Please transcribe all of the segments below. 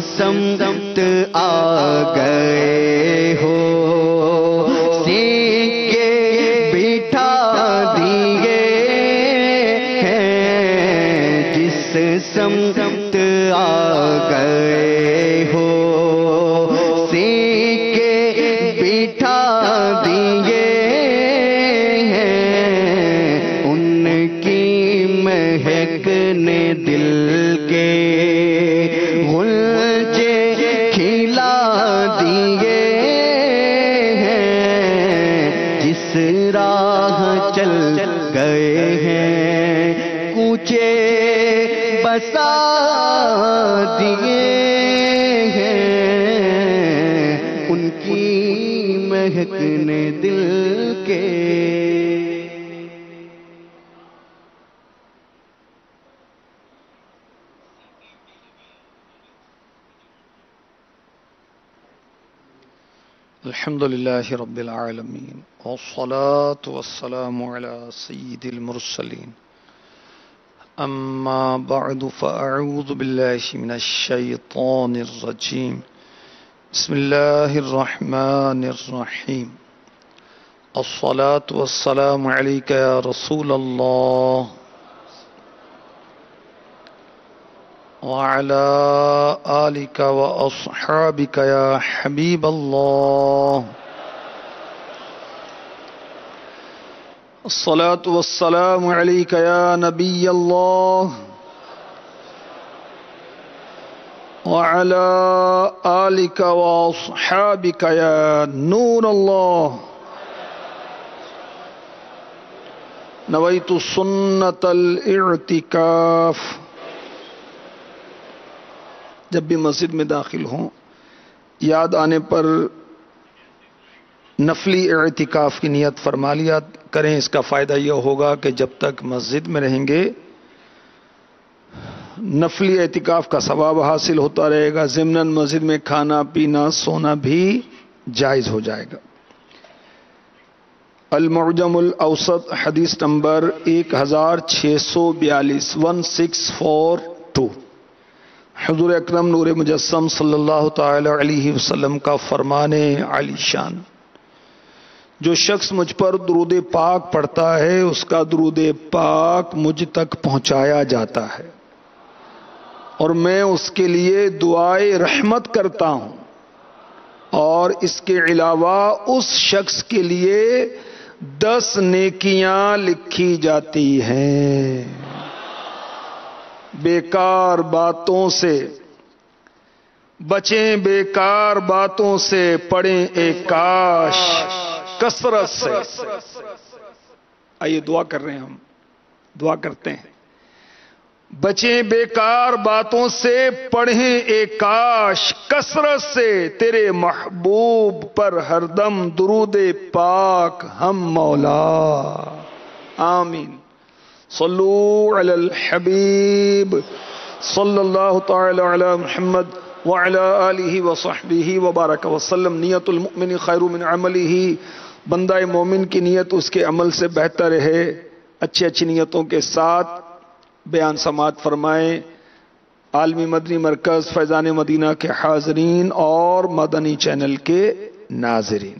سمت آ گئے ہو، سکے بٹھا دیے ہیں، جس سمت آ گئے ہو سکے بٹھا دیے ہیں، ان کی مہک نے دل کے غنچے کھلا دیے ہیں، جس راہ چل گئے ہیں کوچے بسا دیے ہیں، ان کی مہک نے دل کے۔ الحمد لله رب العالمين والصلاة والسلام على سيد المرسلين، أما بعد فأعوذ بالله من الشيطان الرجيم، بسم الله الرحمن الرحيم، الصلاة والسلام عليك يا رسول الله وعلى آلك وأصحابك يا حبيب الله، الصلاة والسلام عليك يا نبي الله وعلى آلك وأصحابك يا نور الله، نويت سنة الاعتكاف۔ جب بھی مسجد میں داخل ہوں یاد آنے پر نفلی اعتکاف کی نیت فرما لیا کریں۔ اس کا فائدہ یہ ہوگا کہ جب تک مسجد میں رہیں گے نفلی اعتکاف کا ثواب حاصل ہوتا رہے گا، ضمناً مسجد میں کھانا پینا سونا بھی جائز ہو جائے گا۔ المعجم الاوسط حدیث نمبر 1642 1642، حضور اکرم نور مجسم صلی اللہ تعالی علیہ وسلم کا فرمان عالی شان، جو شخص مجھ پر درود پاک پڑھتا ہے اس کا درود پاک مجھ تک پہنچایا جاتا ہے اور میں اس کے لیے دعائے رحمت کرتا ہوں، اور اس کے علاوہ اس شخص کے لیے 10 نیکیاں لکھی جاتی ہیں۔ بیکار باتوں سے بچیں، بیکار باتوں سے پڑھیں ایک کاش، کثرت سے۔ آئیے دعا کر رہے ہیں، ہم دعا کرتے ہیں، بچیں بیکار باتوں سے پڑھیں ایک کاش، کثرت سے تیرے محبوب پر ہر دم درود پاک ہم مولا، آمین۔ صلو علی الحبیب صلی اللہ تعالی علی محمد وعلی آلہ وصحبہ وبارک وسلم۔ نیت المؤمن خیر من عملہ، بندہ مومن کی نیت اس کے عمل سے بہتر ہے۔ اچھی اچھی نیتوں کے ساتھ بیان سماعت فرمائیں۔ عالمی مدنی مرکز فیضان مدینہ کے حاضرین اور مدنی چینل کے ناظرین،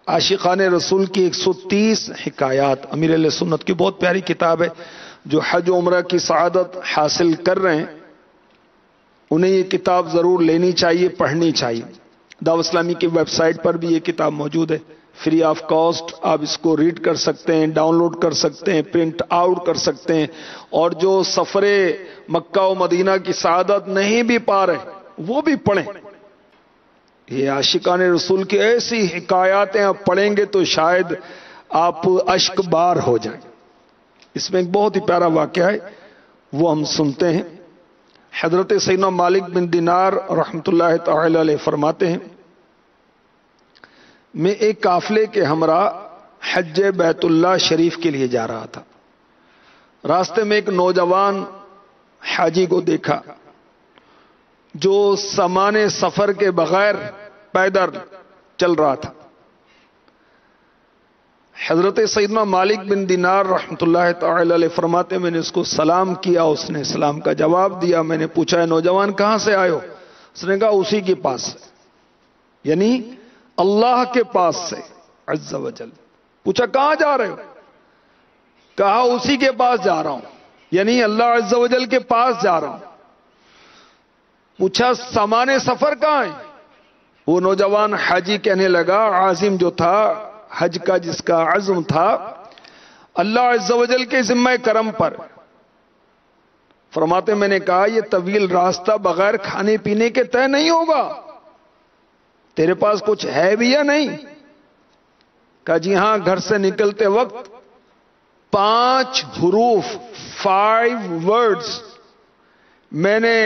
عاشقان رسول کی 130 حکایات، امیر اہل سنت کی بہت پیاری کتاب ہے۔ جو حج و عمرہ کی سعادت حاصل کر رہے ہیں انہیں یہ کتاب ضرور لینی چاہیے، پڑھنی چاہیے۔ دعوت اسلامی کی ویب سائٹ پر بھی یہ کتاب موجود ہے، فری آف کاسٹ آپ اس کو ریڈ کر سکتے ہیں، ڈاؤن لوڈ کر سکتے ہیں، پرنٹ آؤٹ کر سکتے ہیں، اور جو سفر مکہ و مدینہ کی سعادت نہیں بھی پا رہے وہ بھی پڑھیں۔ یہ عاشقان رسول کی ایسی حکایاتیں آپ پڑھیں گے تو شاید آپ اشک بار ہو جائیں۔ اس میں ایک بہت ہی پیارا واقعہ ہے، وہ ہم سنتے ہیں۔ حضرت سیدنا مالک بن دینار رحمۃ اللہ تعالی علیہ فرماتے ہیں، میں ایک قافلے کے ہمراہ حج بیت اللہ شریف کے لیے جا رہا تھا۔ راستے میں ایک نوجوان حاجی کو دیکھا جو سامان سفر کے بغیر پیدل چل رہا تھا۔ حضرت سیدنا مالک بن دینار رحمۃ اللہ تعالی علیہ فرماتے ہیں، میں نے اس کو سلام کیا، اس نے سلام کا جواب دیا۔ میں نے پوچھا، اے نوجوان کہاں سے آئے ہو؟ اس نے کہا اسی کے پاس سے، یعنی اللہ کے پاس سے عز و جل۔ پوچھا کہاں جا رہے ہو؟ کہا اسی کے پاس جا رہا ہوں، یعنی اللہ عز و جل کے پاس جا رہا ہوں۔ پوچھا سامان سفر کہاں ہے؟ وہ نوجوان حاجی کہنے لگا، عازم جو تھا حج کا، جس کا عزم تھا اللہ عز و جل کے ذمہ کرم پر، فرماتے میں نے کہا یہ طویل راستہ بغیر کھانے پینے کے طے نہیں ہوگا، تیرے پاس کچھ ہے بھی یا نہیں؟ کہا جی ہاں، گھر سے نکلتے وقت 5 حروف 5 words میں نے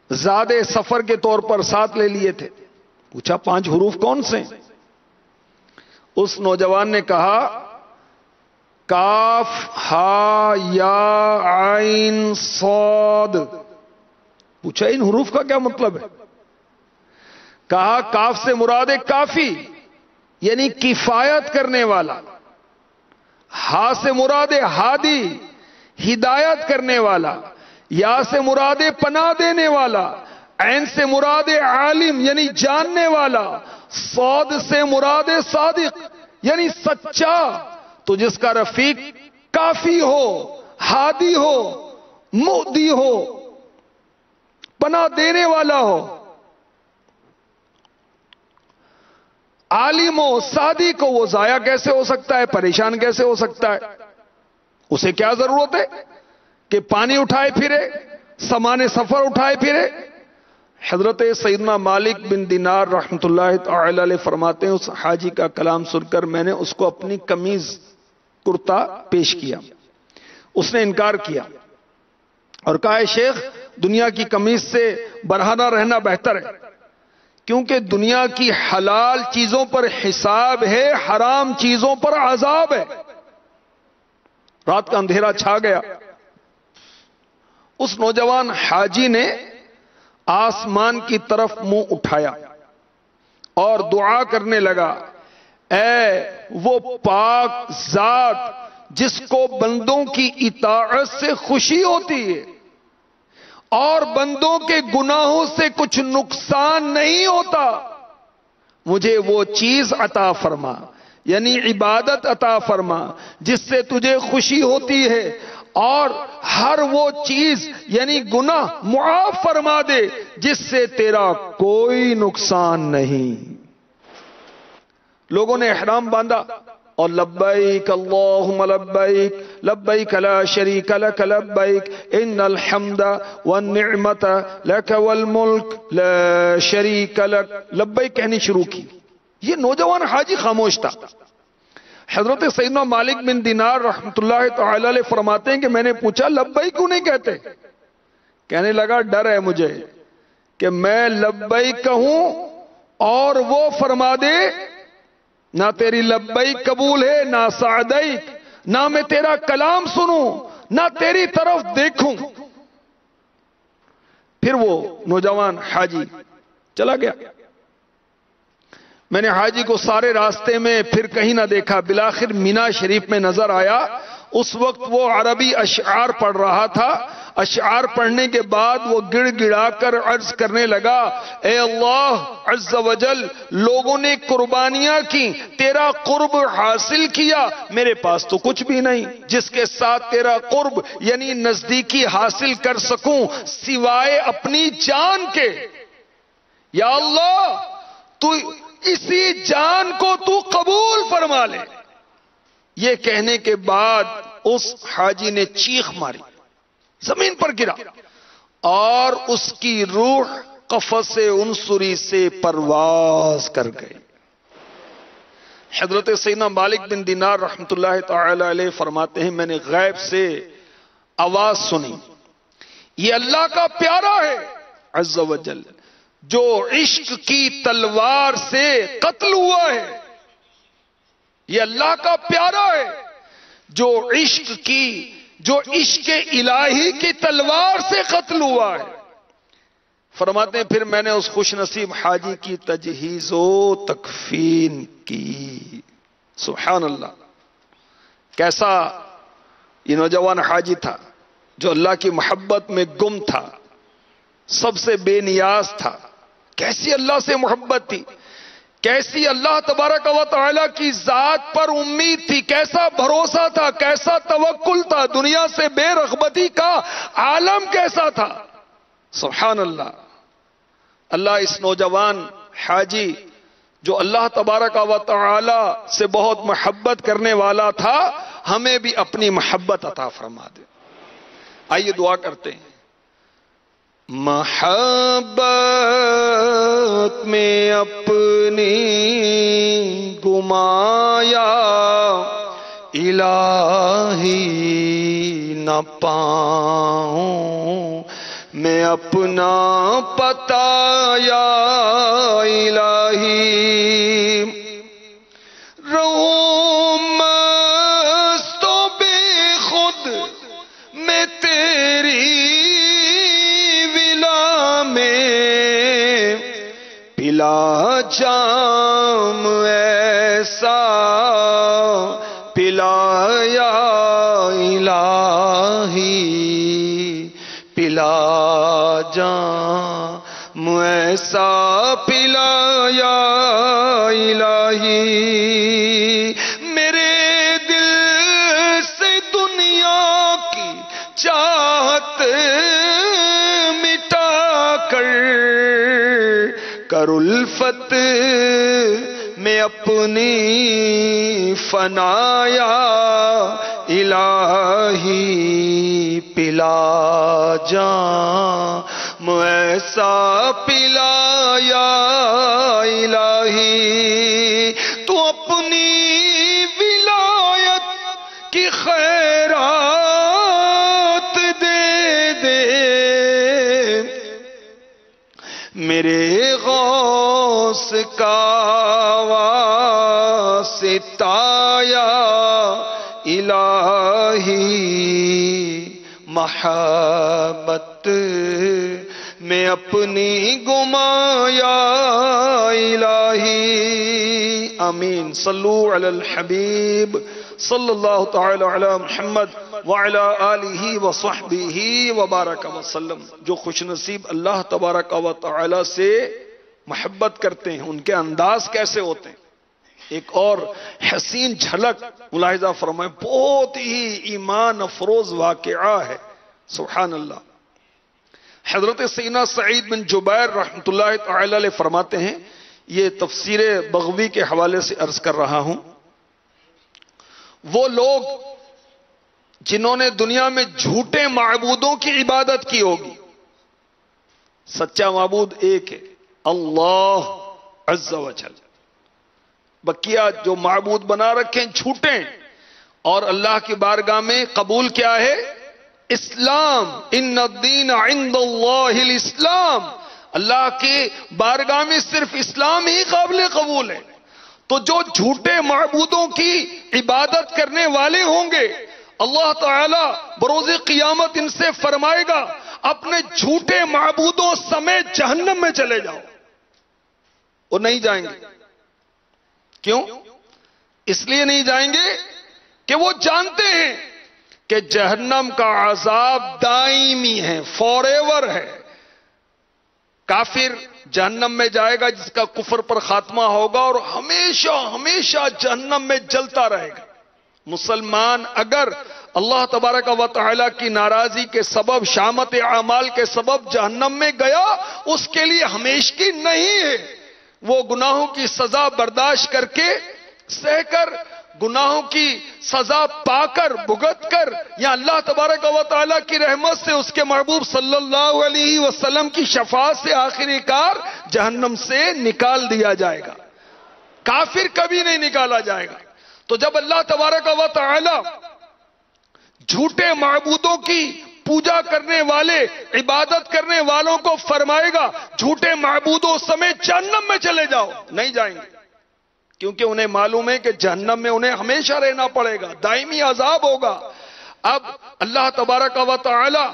زاد سفر کے طور پر ساتھ لے لیے تھے۔ پوچھا 5 حروف کون سے؟ اس نوجوان نے کہا کاف ہا یا عین صاد۔ پوچھا ان حروف کا کیا مطلب ہے؟ کہا کاف سے مراد کافی یعنی کفایت کرنے والا، ہا سے مراد ہادی ہدایت کرنے والا، یا سے مراد پناہ دینے والا، عین سے مراد عالم یعنی جاننے والا، صاد سے مراد صادق یعنی سچا۔ تو جس کا رفیق کافی ہو، ہادی ہو، مؤدی ہو، پناہ دینے والا ہو، عالم ہو، صادق ہو، وہ ضائع کیسے ہو سکتا ہے؟ پریشان کیسے ہو سکتا ہے؟ اسے کیا ضرورت ہے کہ پانی اٹھائے پھرے، سامان سفر اٹھائے پھرے؟ حضرت سیدنا مالک بن دینار رحمت اللہ تعالی علیہ فرماتے ہیں اس حاجی کا کلام سن کر میں نے اس کو اپنی قمیض کرتا پیش کیا، اس نے انکار کیا اور کہا اے شیخ دنیا کی قمیض سے برہنہ رہنا بہتر ہے، کیونکہ دنیا کی حلال چیزوں پر حساب ہے، حرام چیزوں پر عذاب ہے۔ رات کا اندھیرا چھا گیا، اس نوجوان حاجی نے آسمان کی طرف منہ اٹھایا اور دعا کرنے لگا، اے وہ پاک ذات جس کو بندوں کی اطاعت سے خوشی ہوتی ہے اور بندوں کے گناہوں سے کچھ نقصان نہیں ہوتا، مجھے وہ چیز عطا فرما، یعنی عبادت عطا فرما جس سے تجھے خوشی ہوتی ہے، اور ہر وہ چیز یعنی گناہ معاف فرما دے جس سے تیرا کوئی نقصان نہیں۔ لوگوں نے احرام باندھا اور لبیک اللہم لبیک لبیک لا شریک لک لبیک ان الحمد والنعمت لک والملک لا شریک لک، لبیک کہنی شروع کی۔ یہ نوجوان حاجی خاموش تھا۔ حضرت سیدنا مالک بن دینار رحمت اللہ تعالی علیہ فرماتے ہیں کہ میں نے پوچھا لبیک کیوں نہیں کہتے؟ کہنے لگا ڈر ہے مجھے کہ میں لبیک کہوں اور وہ فرما دے نہ تیری لبیک قبول ہے نہ سعدیک، نہ میں تیرا کلام سنوں نہ تیری طرف دیکھوں۔ پھر وہ نوجوان حاجی چلا گیا۔ میں نے حاجی کو سارے راستے میں پھر کہیں نہ دیکھا، بالآخر مینا شریف میں نظر آیا۔ اس وقت وہ عربی اشعار پڑھ رہا تھا۔ اشعار پڑھنے کے بعد وہ گڑ گڑا کر عرض کرنے لگا، اے اللہ عز و جل، لوگوں نے قربانیاں کی، تیرا قرب حاصل کیا، میرے پاس تو کچھ بھی نہیں جس کے ساتھ تیرا قرب یعنی نزدیکی حاصل کر سکوں سوائے اپنی جان کے۔ یا اللہ تو اسی جان کو تو قبول فرما لے۔ یہ کہنے کے بعد اس حاجی نے چیخ ماری، زمین پر گرا اور اس کی روح قفس عنصری سے پرواز کر گئی۔ حضرت سیدنا مالک بن دینار رحمت اللہ تعالی علیہ فرماتے ہیں میں نے غیب سے آواز سنی، یہ اللہ کا پیارا ہے عز و جل جو عشق کی تلوار سے قتل ہوا ہے، یہ اللہ کا پیارا ہے جو عشق الہی کی تلوار سے قتل ہوا ہے۔ فرماتے ہیں پھر میں نے اس خوش نصیب حاجی کی تجہیز و تکفین کی۔ سبحان اللہ، کیسا یہ نوجوان حاجی تھا جو اللہ کی محبت میں گم تھا، سب سے بے نیاز تھا. کیسی اللہ سے محبت تھی، کیسی اللہ تبارک و تعالی کی ذات پر امید تھی، کیسا بھروسہ تھا، کیسا توکل تھا، دنیا سے بے رغبتی کا عالم کیسا تھا. سبحان اللہ. اللہ اس نوجوان حاجی جو اللہ تبارک و تعالی سے بہت محبت کرنے والا تھا، ہمیں بھی اپنی محبت عطا فرما دے. آئیے دعا کرتے ہیں. محبت میں اپنی گمایا الہی نہ پاؤں، میں اپنا پتہ یا الہی رہوں مست و بے خود میں تیری ولا میں، پلا جام ایسا پلایا الہی، پلا جام ایسا پلایا الہی. میرے دل سے دنیا کی چاہت مٹا کر الفت میں اپنی فنایا الہی، پلا جام ایسا پلایا الہی. تو اپنی ولایت کی خیرات دے دے، میرے غوث کا واسطہ یا الہی. محبت میں اپنی گمایا الہی. آمین. صلو علی الحبیب صلی اللہ تعالی علی محمد وعلی آلہ وصحبہ وبارک وسلم. جو خوش نصیب اللہ تبارک و تعالی سے محبت کرتے ہیں، ان کے انداز کیسے ہوتے ہیں. ایک اور حسین جھلک ملاحظہ فرمائیں، بہت ہی ایمان افروز واقعہ ہے. سبحان اللہ. حضرت سیدنا سعید بن جبیر رحمۃ اللہ تعالی علیہ فرماتے ہیں، یہ تفسیر بغوی کے حوالے سے عرض کر رہا ہوں، وہ لوگ جنہوں نے دنیا میں جھوٹے معبودوں کی عبادت کی ہوگی، سچا معبود ایک ہے، اللہ عز و جل. بقیہ جو معبود بنا رکھیں جھوٹے، اور اللہ کی بارگاہ میں قبول کیا ہے؟ اسلام. ان الدین عند اللہ الاسلام. اللہ کی بارگاہ میں صرف اسلام ہی قابل قبول ہے. تو جو جھوٹے معبودوں کی عبادت کرنے والے ہوں گے، اللہ تعالی بروز قیامت ان سے فرمائے گا اپنے جھوٹے معبودوں سمیت جہنم میں چلے جاؤ. وہ نہیں جائیں گے. کیوں؟ اس لیے نہیں جائیں گے کہ وہ جانتے ہیں کہ جہنم کا عذاب دائمی ہے، فار ایور ہے. کافر جہنم میں جائے گا جس کا کفر پر خاتمہ ہوگا اور ہمیشہ ہمیشہ جہنم میں جلتا رہے گا. مسلمان اگر اللہ تبارک و تعالی کی ناراضی کے سبب، شامت اعمال کے سبب جہنم میں گیا، اس کے لیے ہمیشگی نہیں ہے. وہ گناہوں کی سزا برداشت کر کے، سہ کر، گناہوں کی سزا پا کر، بھگت کر، یا اللہ تبارک و تعالیٰ کی رحمت سے اس کے محبوب صلی اللہ علیہ وسلم کی شفاعت سے آخری کار جہنم سے نکال دیا جائے گا. کافر کبھی نہیں نکالا جائے گا. تو جب اللہ تبارک و تعالی جھوٹے معبودوں کی پوجا کرنے والے، عبادت کرنے والوں کو فرمائے گا جھوٹے معبودوں سمیت جہنم میں چلے جاؤ، نہیں جائیں گے، کیونکہ انہیں معلوم ہے کہ جہنم میں انہیں ہمیشہ رہنا پڑے گا، دائمی عذاب ہوگا. اب اللہ تبارک و تعالی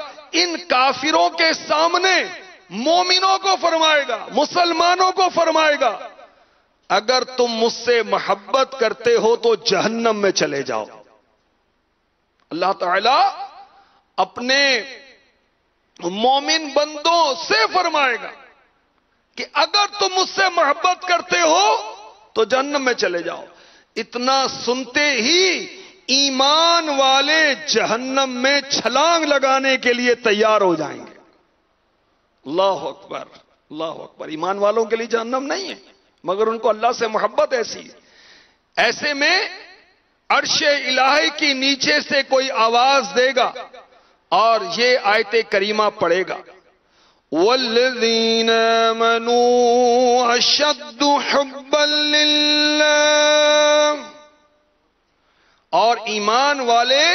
ان کافروں کے سامنے مومنوں کو فرمائے گا، مسلمانوں کو فرمائے گا، اگر تم مجھ سے محبت کرتے ہو تو جہنم میں چلے جاؤ. اللہ تعالی اپنے مومن بندوں سے فرمائے گا کہ اگر تم مجھ سے محبت کرتے ہو تو جہنم میں چلے جاؤ. اتنا سنتے ہی ایمان والے جہنم میں چھلانگ لگانے کے لیے تیار ہو جائیں گے. اللہ اکبر، اللہ اکبر. ایمان والوں کے لیے جہنم نہیں ہے، مگر ان کو اللہ سے محبت ایسی ہے. ایسے میں عرش الہی کی نیچے سے کوئی آواز دے گا اور یہ آیت کریمہ پڑھے گا، وَالَّذِينَ آمَنُوا أَشَدُّ حُبًّا لِلَّهِ، اور ایمان والے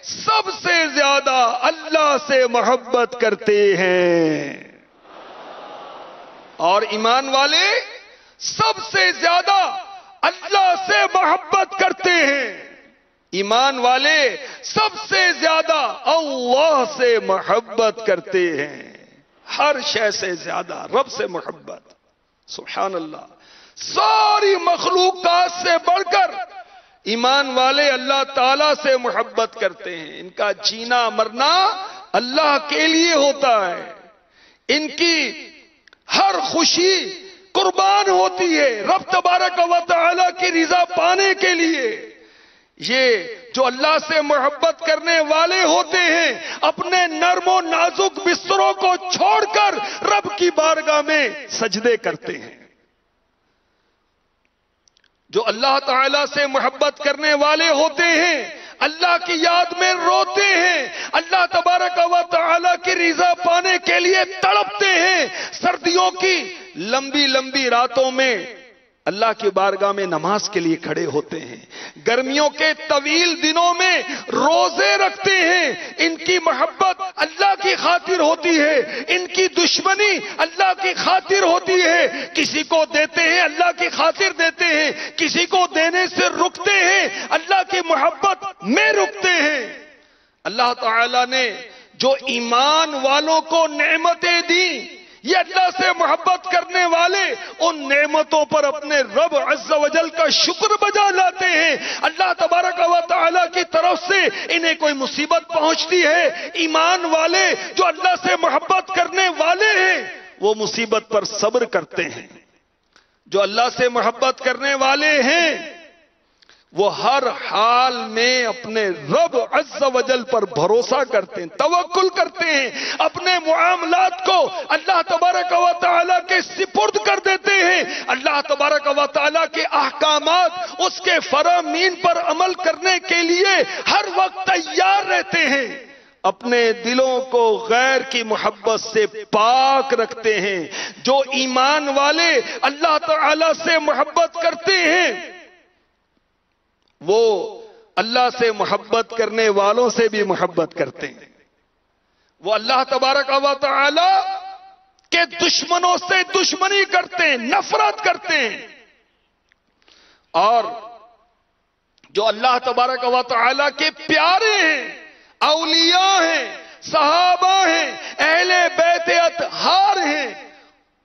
سب سے زیادہ اللہ سے محبت کرتے ہیں. اور ایمان والے سب سے زیادہ اللہ سے محبت کرتے ہیں. ایمان والے سب سے زیادہ اللہ سے محبت کرتے ہیں. ہر شے سے زیادہ رب سے محبت. سبحان اللہ. ساری مخلوقات سے بڑھ کر ایمان والے اللہ تعالی سے محبت کرتے ہیں. ان کا جینا مرنا اللہ کے لیے ہوتا ہے. ان کی ہر خوشی قربان ہوتی ہے رب تبارک و تعالی کی رضا پانے کے لیے. یہ جو اللہ سے محبت کرنے والے ہوتے ہیں اپنے نرم و نازک بستروں کو چھوڑ کر رب کی بارگاہ میں سجدے کرتے ہیں. جو اللہ تعالی سے محبت کرنے والے ہوتے ہیں اللہ کی یاد میں روتے ہیں، اللہ تبارک و تعالی کی رضا پانے کے لیے تڑپتے ہیں. سردیوں کی لمبی لمبی راتوں میں اللہ کی بارگاہ میں نماز کے لیے کھڑے ہوتے ہیں. گرمیوں کے طویل دنوں میں روزے رکھتے ہیں. ان کی محبت اللہ کی خاطر ہوتی ہے، ان کی دشمنی اللہ کی خاطر ہوتی ہے. کسی کو دیتے ہیں اللہ کی خاطر دیتے ہیں، کسی کو دینے سے رکتے ہیں اللہ کی محبت میں رکتے ہیں. اللہ تعالی نے جو ایمان والوں کو نعمتیں دی، یہ اللہ سے محبت کرنے والے ان نعمتوں پر اپنے رب عز و جل کا شکر بجا لاتے ہیں. اللہ تبارک و تعالی کی طرف سے انہیں کوئی مصیبت پہنچتی ہے، ایمان والے جو اللہ سے محبت کرنے والے ہیں وہ مصیبت پر صبر کرتے ہیں. جو اللہ سے محبت کرنے والے ہیں وہ ہر حال میں اپنے رب عز و جل پر بھروسہ کرتے ہیں، توکل کرتے ہیں، اپنے معاملات کو اللہ تبارک و تعالی کے سپرد کر دیتے ہیں. اللہ تبارک و تعالی کے احکامات اس کے فرامین پر عمل کرنے کے لیے ہر وقت تیار رہتے ہیں. اپنے دلوں کو غیر کی محبت سے پاک رکھتے ہیں. جو ایمان والے اللہ تعالی سے محبت کرتے ہیں وہ اللہ سے محبت کرنے والوں سے بھی محبت کرتے ہیں. وہ اللہ تبارک و تعالی کے دشمنوں سے دشمنی کرتے ہیں، نفرت کرتے ہیں. اور جو اللہ تبارک و تعالی کے پیارے ہیں، اولیاء ہیں، صحابہ ہیں، اہل بیت اطہار ہیں،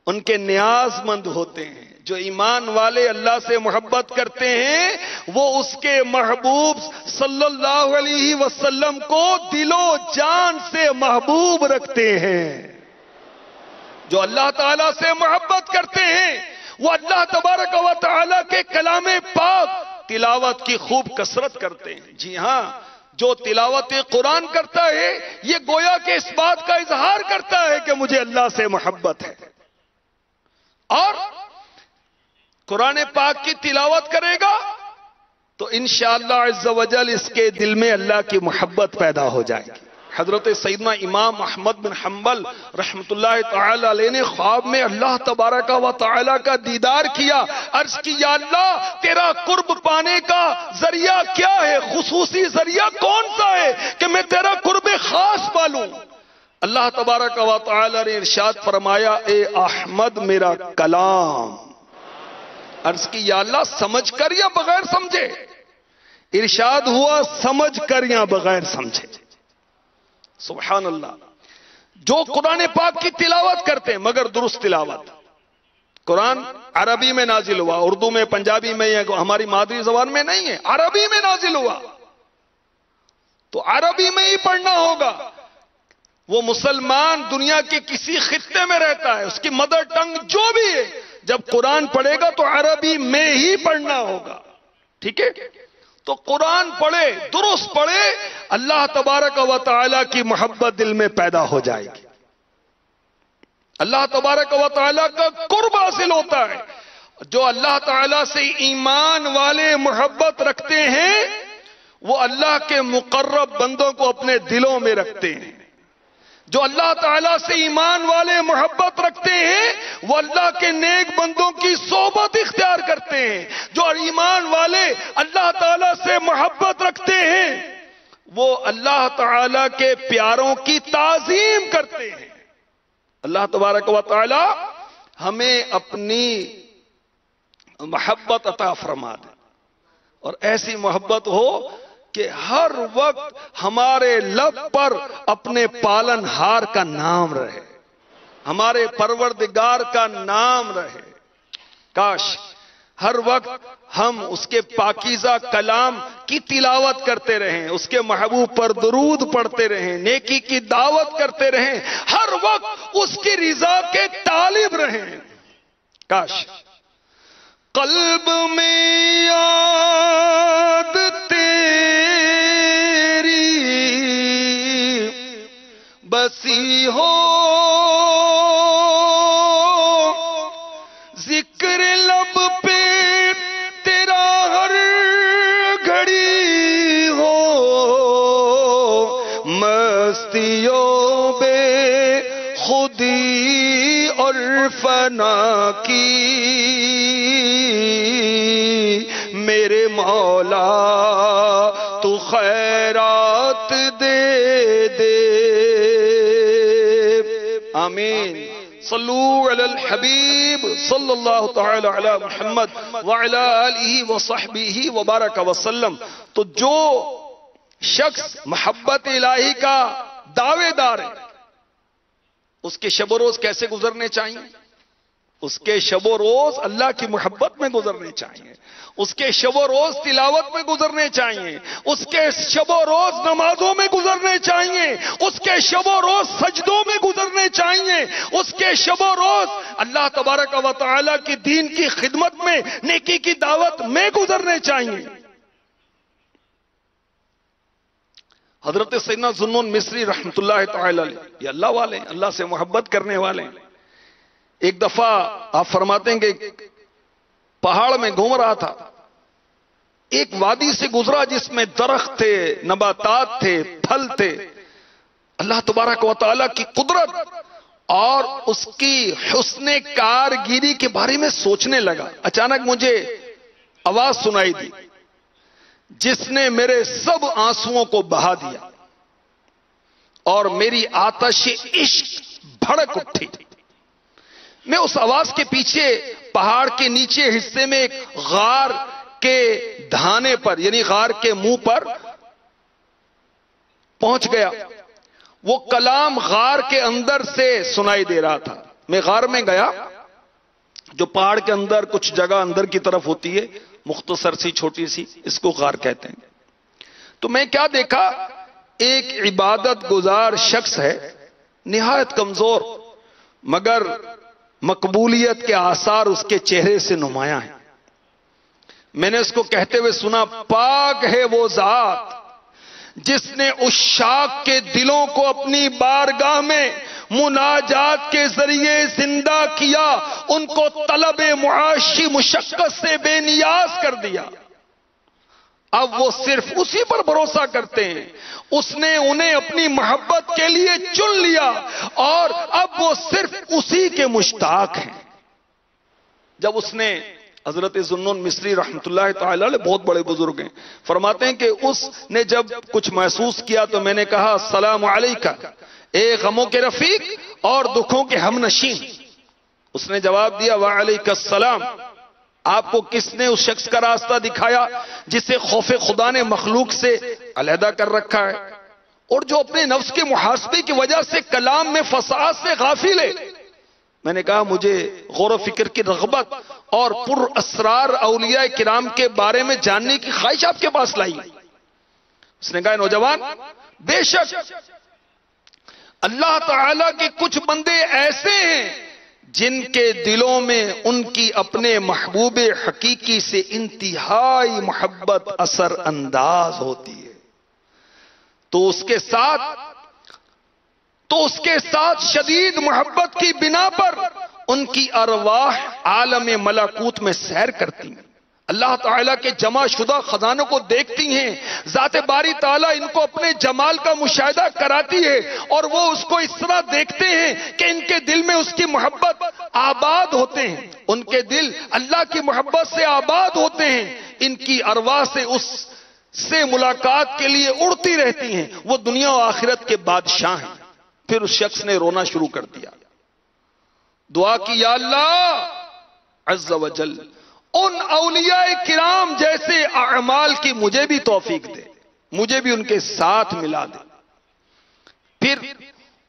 ان کے نیاز مند ہوتے ہیں. جو ایمان والے اللہ سے محبت کرتے ہیں وہ اس کے محبوب صلی اللہ علیہ وسلم کو دل و جان سے محبوب رکھتے ہیں. جو اللہ تعالیٰ سے محبت کرتے ہیں وہ اللہ تبارک و تعالیٰ کے کلام پاک تلاوت کی خوب کثرت کرتے ہیں. جی ہاں، جو تلاوت قرآن کرتا ہے یہ گویا کہ اس بات کا اظہار کرتا ہے کہ مجھے اللہ سے محبت ہے. اور قرآن پاک کی تلاوت کرے گا تو انشاءاللہ عز و جل اس کے دل میں اللہ کی محبت پیدا ہو جائے گی. حضرت سیدنا امام احمد بن حنبل رحمت اللہ تعالی علیہ نے خواب میں اللہ تبارک و تعالی کا دیدار کیا. عرض کی یا اللہ تیرا قرب پانے کا ذریعہ کیا ہے، خصوصی ذریعہ کون سا ہے کہ میں تیرا قرب خاص پالوں. اللہ تبارک و تعالی نے ارشاد فرمایا اے احمد میرا کلام. عرض کی یا اللہ سمجھ کر یا بغیر سمجھے؟ ارشاد ہوا سمجھ کر یا بغیر سمجھے. سبحان اللہ. جو قرآن پاک کی تلاوت کرتے ہیں مگر درست تلاوت. قرآن عربی میں نازل ہوا، اردو میں، پنجابی میں، یا ہماری مادری زبان میں نہیں ہے، عربی میں نازل ہوا تو عربی میں ہی پڑھنا ہوگا. وہ مسلمان دنیا کے کسی خطے میں رہتا ہے، اس کی مدر ٹنگ جو بھی ہے، جب قرآن پڑھے گا تو عربی میں ہی پڑھنا ہوگا. ٹھیک ہے؟ تو قرآن پڑھے، درست پڑھے، اللہ تبارک و تعالی کی محبت دل میں پیدا ہو جائے گی. اللہ تبارک و تعالی کا قرب حاصل ہوتا ہے. جو اللہ تعالی سے ایمان والے محبت رکھتے ہیں وہ اللہ کے مقرب بندوں کو اپنے دلوں میں رکھتے ہیں. جو اللہ تعالیٰ سے ایمان والے محبت رکھتے ہیں وہ اللہ کے نیک بندوں کی صحبت اختیار کرتے ہیں. جو ایمان والے اللہ تعالیٰ سے محبت رکھتے ہیں وہ اللہ تعالیٰ کے پیاروں کی تعظیم کرتے ہیں. اللہ تبارک و تعالی ہمیں اپنی محبت عطا فرما دے، اور ایسی محبت ہو کہ ہر وقت ہمارے لب پر اپنے پالن ہار کا نام رہے، ہمارے پروردگار کا نام رہے. کاش ہر وقت ہم اس کے پاکیزہ کلام کی تلاوت کرتے رہیں، اس کے محبوب پر درود پڑھتے رہیں، نیکی کی دعوت کرتے رہیں، ہر وقت اس کی رضا کے طالب رہیں. کاش قلب میں یاد بسی ہو، ذکر لب پہ تیرا ہر گھڑی ہو، مستیوں بے خودی اور فنا کی میرے مولا تو خیرات دے دے. آمین. صلو علی الحبیب صلی اللہ تعالی علی محمد وعلی آلہ وصحبہ وبارک وسلم. تو جو شخص محبت الہی کا دعوے دار ہے اس کے شب و روز کیسے گزرنے چاہیے؟ اس کے شب و روز اللہ کی محبت میں گزرنے چاہیے، اس کے شب و روز تلاوت میں گزرنے چاہیے، اس کے شب و روز نمازوں میں گزرنے چاہیے، اس کے شب و روز سجدوں میں گزرنے چاہیے، اس کے شب و روز اللہ تبارک و تعالی کی دین کی خدمت میں، نیکی کی دعوت میں گزرنے چاہیے. حضرت سیدنا ذوالنون مصری رحمت اللہ تعالی علیہ، یہ اللہ والے ہیں، اللہ سے محبت کرنے والے ہیں. ایک دفعہ آپ فرماتے ہیں کہ پہاڑ میں گھوم رہا تھا، ایک وادی سے گزرا جس میں درخت تھے، نباتات تھے، پھل تھے. اللہ تبارک و تعالیٰ کی قدرت اور اس کی حسن کارگیری کے بارے میں سوچنے لگا. اچانک مجھے آواز سنائی دی جس نے میرے سب آنسوؤں کو بہا دیا اور میری آتش عشق بھڑک اٹھی. میں اس آواز کے پیچھے پہاڑ کے نیچے حصے میں ایک غار کے دھانے پر یعنی غار کے منہ پر پہنچ گیا. وہ کلام غار کے اندر سے سنائی دے رہا تھا. میں غار میں گیا، جو پہاڑ کے اندر کچھ جگہ اندر کی طرف ہوتی ہے، مختصر سی چھوٹی سی، اس کو غار کہتے ہیں. تو میں کیا دیکھا، ایک عبادت گزار شخص ہے، نہایت کمزور، مگر مقبولیت کے آثار اس کے چہرے سے نمایاں ہیں. میں نے اس کو کہتے ہوئے سنا، پاک ہے وہ ذات جس نے عشاق کے دلوں کو اپنی بارگاہ میں مناجات کے ذریعے زندہ کیا، ان کو طلب معاشی مشقت سے بے نیاز کر دیا. اب وہ صرف اسی پر بھروسہ کرتے ہیں. اس نے انہیں اپنی محبت کے لیے چن لیا اور اب وہ صرف اسی کے مشتاق ہیں. جب اس نے حضرت ذوالنون مصری رحمت اللہ تعالی علیہ بہت بڑے بزرگ ہیں، فرماتے ہیں کہ اس نے جب کچھ محسوس کیا تو میں نے کہا، السلام علیکہ اے غموں کے رفیق اور دکھوں کے ہم نشین. اس نے جواب دیا، وعلیکہ السلام. آپ کو کس نے اس شخص کا راستہ دکھایا جسے خوف خدا نے مخلوق سے علیحدہ کر رکھا ہے اور جو اپنے نفس کے محاسبے کی وجہ سے کلام میں فساد سے غافل ہے؟ میں نے کہا، مجھے غور و فکر کی رغبت اور پر اسرار اولیاء کرام کے بارے میں جاننے کی خواہش آپ کے پاس لائی. اس نے کہا، نوجوان، بے شک اللہ تعالیٰ کے کچھ بندے ایسے ہیں جن کے دلوں میں ان کی اپنے محبوب حقیقی سے انتہائی محبت اثر انداز ہوتی ہے، تو اس کے ساتھ شدید محبت کی بنا پر ان کی ارواح عالم ملکوت میں سیر کرتی ہیں، اللہ تعالیٰ کے جمع شدہ خزانوں کو دیکھتی ہیں، ذات باری تعالیٰ ان کو اپنے جمال کا مشاہدہ کراتی ہے، اور وہ اس کو اس طرح دیکھتے ہیں کہ ان کے دل میں اس کی محبت آباد ہوتے ہیں، ان کے دل اللہ کی محبت سے آباد ہوتے ہیں، ان کی ارواح سے اس سے ملاقات کے لیے اڑتی رہتی ہیں، وہ دنیا و آخرت کے بادشاہ ہیں۔ پھر اس شخص نے رونا شروع کر دیا، دعا کی، یا اللہ عز و جل ان اولیاء کرام جیسے اعمال کی مجھے بھی توفیق دے، مجھے بھی ان کے ساتھ ملا دے۔ پھر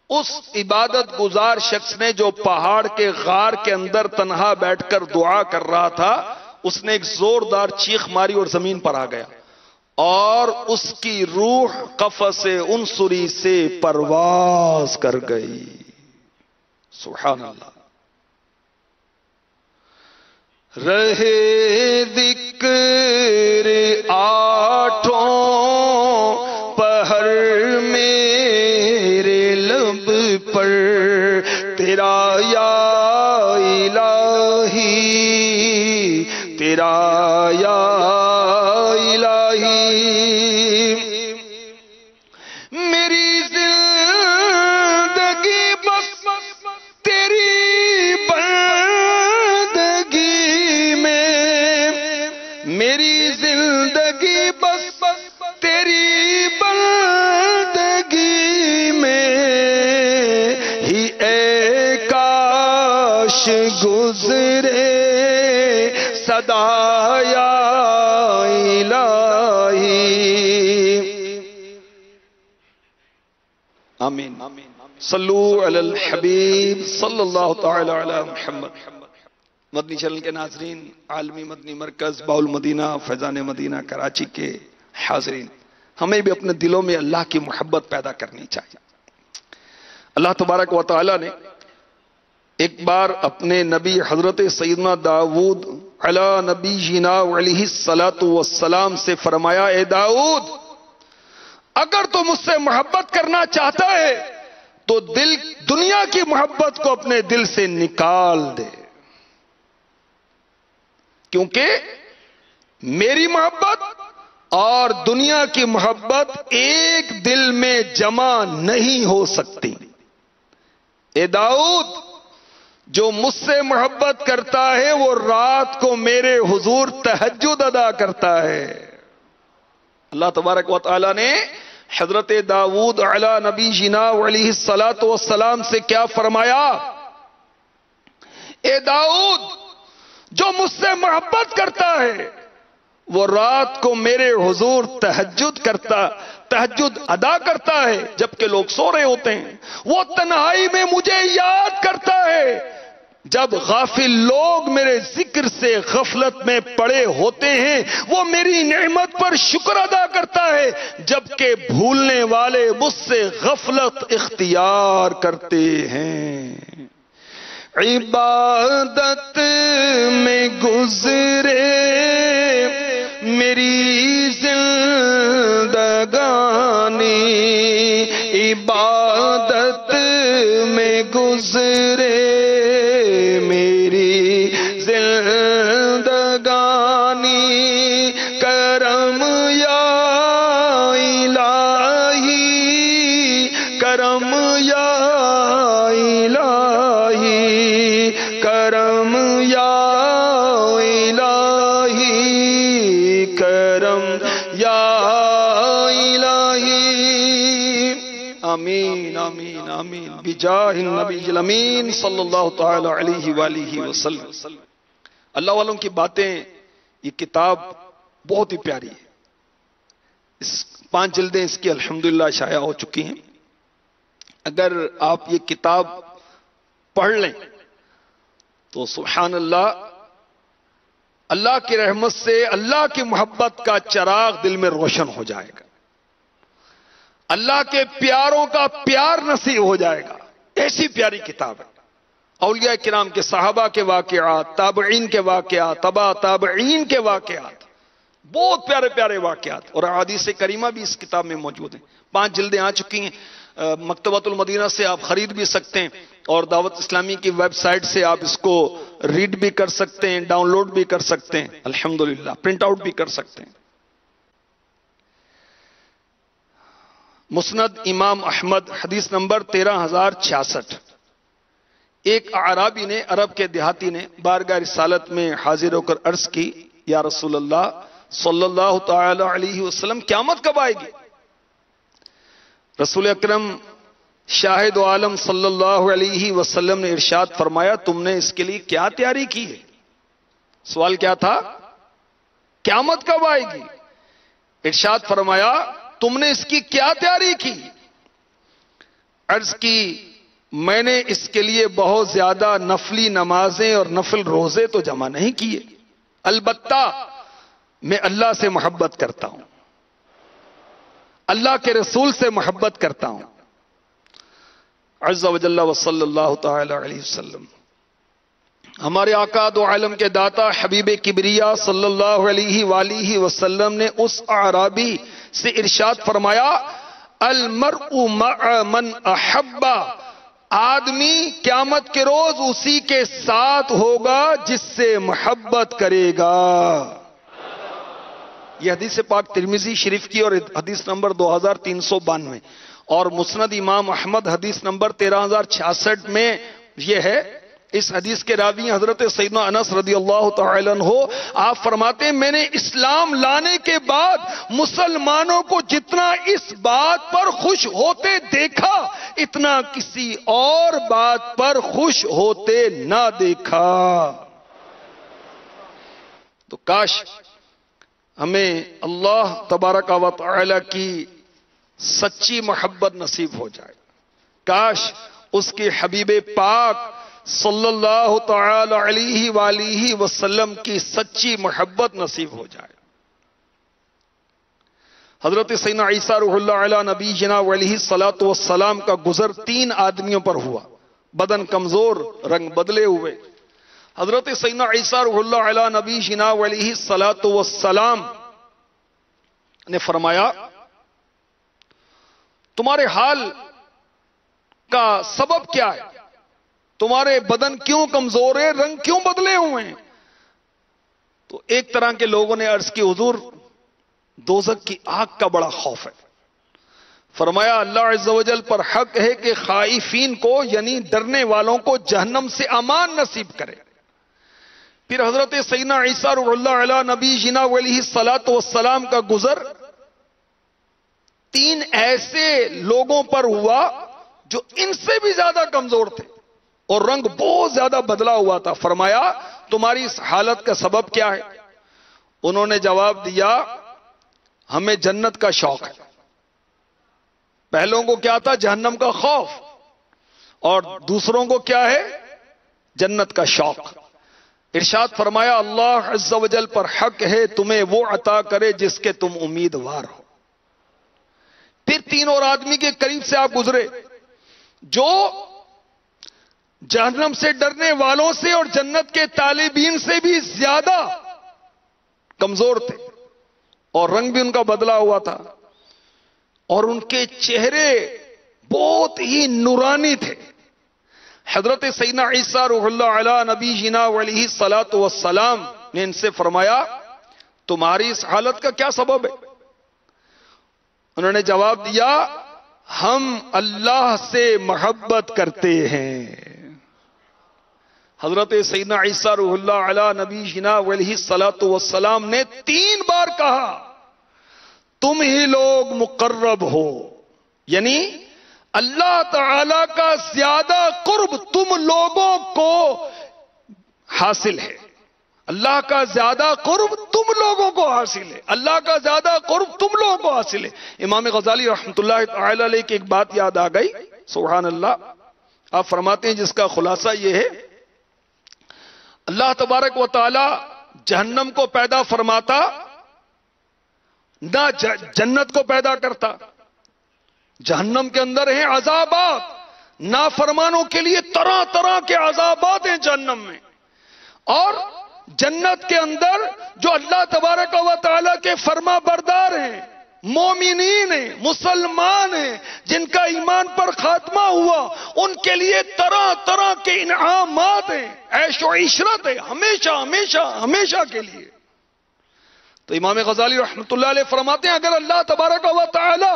اس عبادت گزار شخص نے جو پہاڑ کے غار کے اندر تنہا بیٹھ کر دعا کر رہا تھا، اس نے ایک زوردار چیخ ماری اور زمین پر آ گیا، اور اس کی روح قفس عنصری سے پرواز کر گئی۔ سبحان اللہ۔ رہے ذکر آٹھوں پہر میرے لب پر تیرا یا الہی، تیرا یا الہی، میری زندگی بس تیری بندگی میں، میری زندگی بس تیری بندگی میں ہی اے کاش گزرے صدا یا الہی۔ آمین۔ صلو علی الحبیب صلی اللہ تعالی علی محمد۔ مدنی چینل کے ناظرین، عالمی مدنی مرکز باول مدینہ فیضان مدینہ کراچی کے حاضرین، ہمیں بھی اپنے دلوں میں اللہ کی محبت پیدا کرنی چاہیے۔ اللہ تبارک و تعالی نے ایک بار اپنے نبی حضرت سیدنا داؤد علی نبینا علیہ الصلاۃ والسلام سے فرمایا، اے داؤد، اگر تو مجھ سے محبت کرنا چاہتا ہے تو دنیا کی محبت کو اپنے دل سے نکال دے، کیونکہ میری محبت اور دنیا کی محبت ایک دل میں جمع نہیں ہو سکتی۔ اے داؤد، جو مجھ سے محبت کرتا ہے وہ رات کو میرے حضور تہجد ادا کرتا ہے۔ اللہ تبارک و تعالی نے حضرت داؤد علی نبی جنا علیہ الصلاۃ والسلام سے کیا فرمایا؟ اے داؤد، جو مجھ سے محبت کرتا ہے وہ رات کو میرے حضور تہجد ادا کرتا ہے جبکہ لوگ سو رہے ہوتے ہیں، وہ تنہائی میں مجھے یاد کرتا ہے جب غافل لوگ میرے ذکر سے غفلت میں پڑے ہوتے ہیں، وہ میری نعمت پر شکر ادا کرتا ہے جبکہ بھولنے والے مجھ سے غفلت اختیار کرتے ہیں۔ عبادت میں گزرے میری زندگانی، عبادت میں گزرے میری زندگانی، کرم یا الہی، کرم یا الہی، کرم یا الہی، کرم یا الہی۔ آمین آمین آمین بجاہ النبی الامین صلی اللہ تعالی علیہ وآلہ وسلم۔ اللہ والوں کی باتیں، یہ کتاب بہت ہی پیاری ہے، 5 جلدیں اس کی الحمدللہ شائع ہو چکی ہیں۔ اگر آپ یہ کتاب پڑھ لیں تو سبحان اللہ، اللہ کی رحمت سے اللہ کی محبت کا چراغ دل میں روشن ہو جائے گا۔ اللہ کے پیاروں کا پیار نصیب ہو جائے گا. ایسی پیاری کتاب ہے. اولیاء کرام کے، صحابہ کے واقعات، تابعین کے واقعات، تبع تابعین کے واقعات، بہت پیارے پیارے واقعات، اور احادیث کریمہ بھی اس کتاب میں موجود ہیں. 5 جلدیں آ چکی ہیں. مکتبۃ المدینہ سے آپ خرید بھی سکتے ہیں، اور دعوت اسلامی کی ویب سائٹ سے آپ اس کو ریڈ بھی کر سکتے ہیں، ڈاؤن لوڈ بھی کر سکتے ہیں، الحمدللہ پرنٹ آؤٹ بھی کر سکتے ہیں. مسند امام احمد، حدیث نمبر 13066. ایک اعرابی نے، عرب کے دیہاتی نے بارگاہ رسالت میں حاضر ہو کر عرض کی، یا رسول اللہ صلی اللہ تعالی علیہ وسلم، قیامت کب آئے گی؟ رسول اکرم شاہد عالم صلی اللہ علیہ وسلم نے ارشاد فرمایا، تم نے اس کے لیے کیا تیاری کی ہے؟ سوال کیا تھا؟ قیامت کب آئے گی؟ ارشاد فرمایا، تم نے اس کی کیا تیاری کی؟ عرض کی، میں نے اس کے لیے بہت زیادہ نفلی نمازیں اور نفل روزے تو جمع نہیں کیے، البتہ میں اللہ سے محبت کرتا ہوں، اللہ کے رسول سے محبت کرتا ہوں. عز و جل و صلی اللہ تعالی علیہ وسلم. ہمارے آقا دو عالم کے داتا حبیب کبریا صلی اللہ علیہ وآلہ وسلم نے اس اعرابی سے ارشاد فرمایا، المرء مع من احب، آدمی قیامت کے روز اسی کے ساتھ ہوگا جس سے محبت کرے گا. یہ حدیث پاک ترمذی شریف کی اور حدیث نمبر 2392، اور مسند امام احمد حدیث نمبر 13066 میں یہ ہے. اس حدیث کے راوی حضرت سیدنا انس رضی اللہ تعالی عنہ. آپ فرماتے ہیں، میں نے اسلام لانے کے بعد مسلمانوں کو جتنا اس بات پر خوش ہوتے دیکھا، اتنا کسی اور بات پر خوش ہوتے نہ دیکھا. تو کاش ہمیں اللہ تبارک و تعالی کی سچی محبت نصیب ہو جائے. کاش اس کے حبیب پاک صلی اللہ تعالی علیہ وآلہ وسلم کی سچی محبت نصیب ہو جائے. حضرت سیدنا عیسیٰ روح اللہ علیہ نبی جناب علیہ الصلوۃ والسلام کا گزر 3 آدمیوں پر ہوا، بدن کمزور، رنگ بدلے ہوئے. حضرت سیدنا عیسیٰ روح اللہ علیہ نبی جناب علیہ الصلوۃ والسلام نے فرمایا، تمہارے حال کا سبب کیا ہے؟ تمہارے بدن کیوں کمزور ہے، رنگ کیوں بدلے ہوئے ہیں؟ تو ایک طرح کے لوگوں نے عرض کی، حضور دوزخ کی آگ کا بڑا خوف ہے. فرمایا، اللہ عز و جل پر حق ہے کہ خائفین کو، یعنی ڈرنے والوں کو، جہنم سے امان نصیب کرے. پھر حضرت سیدنا عیسیٰ روح اللہ علیہ نبی جناب علیہ الصلوۃ والسلام کا گزر 3 ایسے لوگوں پر ہوا جو ان سے بھی زیادہ کمزور تھے اور رنگ بہت زیادہ بدلا ہوا تھا. فرمایا، تمہاری اس حالت کا سبب کیا ہے؟ انہوں نے جواب دیا، ہمیں جنت کا شوق ہے. پہلوں کو کیا تھا؟ جہنم کا خوف. اور دوسروں کو کیا ہے؟ جنت کا شوق. ارشاد فرمایا، اللہ عز و جل پر حق ہے تمہیں وہ عطا کرے جس کے تم امیدوار ہو. پھر 3 اور آدمی کے قریب سے آپ گزرے جو جہنم سے ڈرنے والوں سے اور جنت کے طالبین سے بھی زیادہ کمزور تھے، اور رنگ بھی ان کا بدلا ہوا تھا، اور ان کے چہرے بہت ہی نورانی تھے. حضرت سیدنا عیسیٰ روح اللہ علیہ نبی جناب علیہ الصلوۃ والسلام نے ان سے فرمایا، تمہاری اس حالت کا کیا سبب ہے؟ انہوں نے جواب دیا، ہم اللہ سے محبت کرتے ہیں. حضرت سیدنا عیسیٰ روح اللہ علیہ نبی جناب علیہ الصلوۃ والسلام نے 3 بار کہا، تم ہی لوگ مقرب ہو، یعنی اللہ تعالی کا زیادہ قرب تم لوگوں کو حاصل ہے. اللہ کا زیادہ قرب تم لوگوں کو حاصل ہے. اللہ کا زیادہ قرب تم لوگوں کو حاصل ہے. امام غزالی رحمۃ اللہ تعالی علیہ کی ایک بات یاد آ گئی، سبحان اللہ. آپ فرماتے ہیں جس کا خلاصہ یہ ہے، اللہ تبارک و تعالی جہنم کو پیدا فرماتا، نہ جنت کو پیدا کرتا. جہنم کے اندر ہیں عذابات، نافرمانوں کے لیے طرح طرح کے عذابات ہیں جہنم میں. اور جنت کے اندر جو اللہ تبارک و تعالیٰ کے فرما بردار ہیں، مومنین ہیں، مسلمان ہیں، جن کا ایمان پر خاتمہ ہوا، ان کے لیے طرح طرح کے انعامات ہیں، عیش و عشرت ہے، ہمیشہ ہمیشہ ہمیشہ کے لیے. تو امام غزالی رحمۃ اللہ علیہ فرماتے ہیں اگر اللہ تبارک و تعالی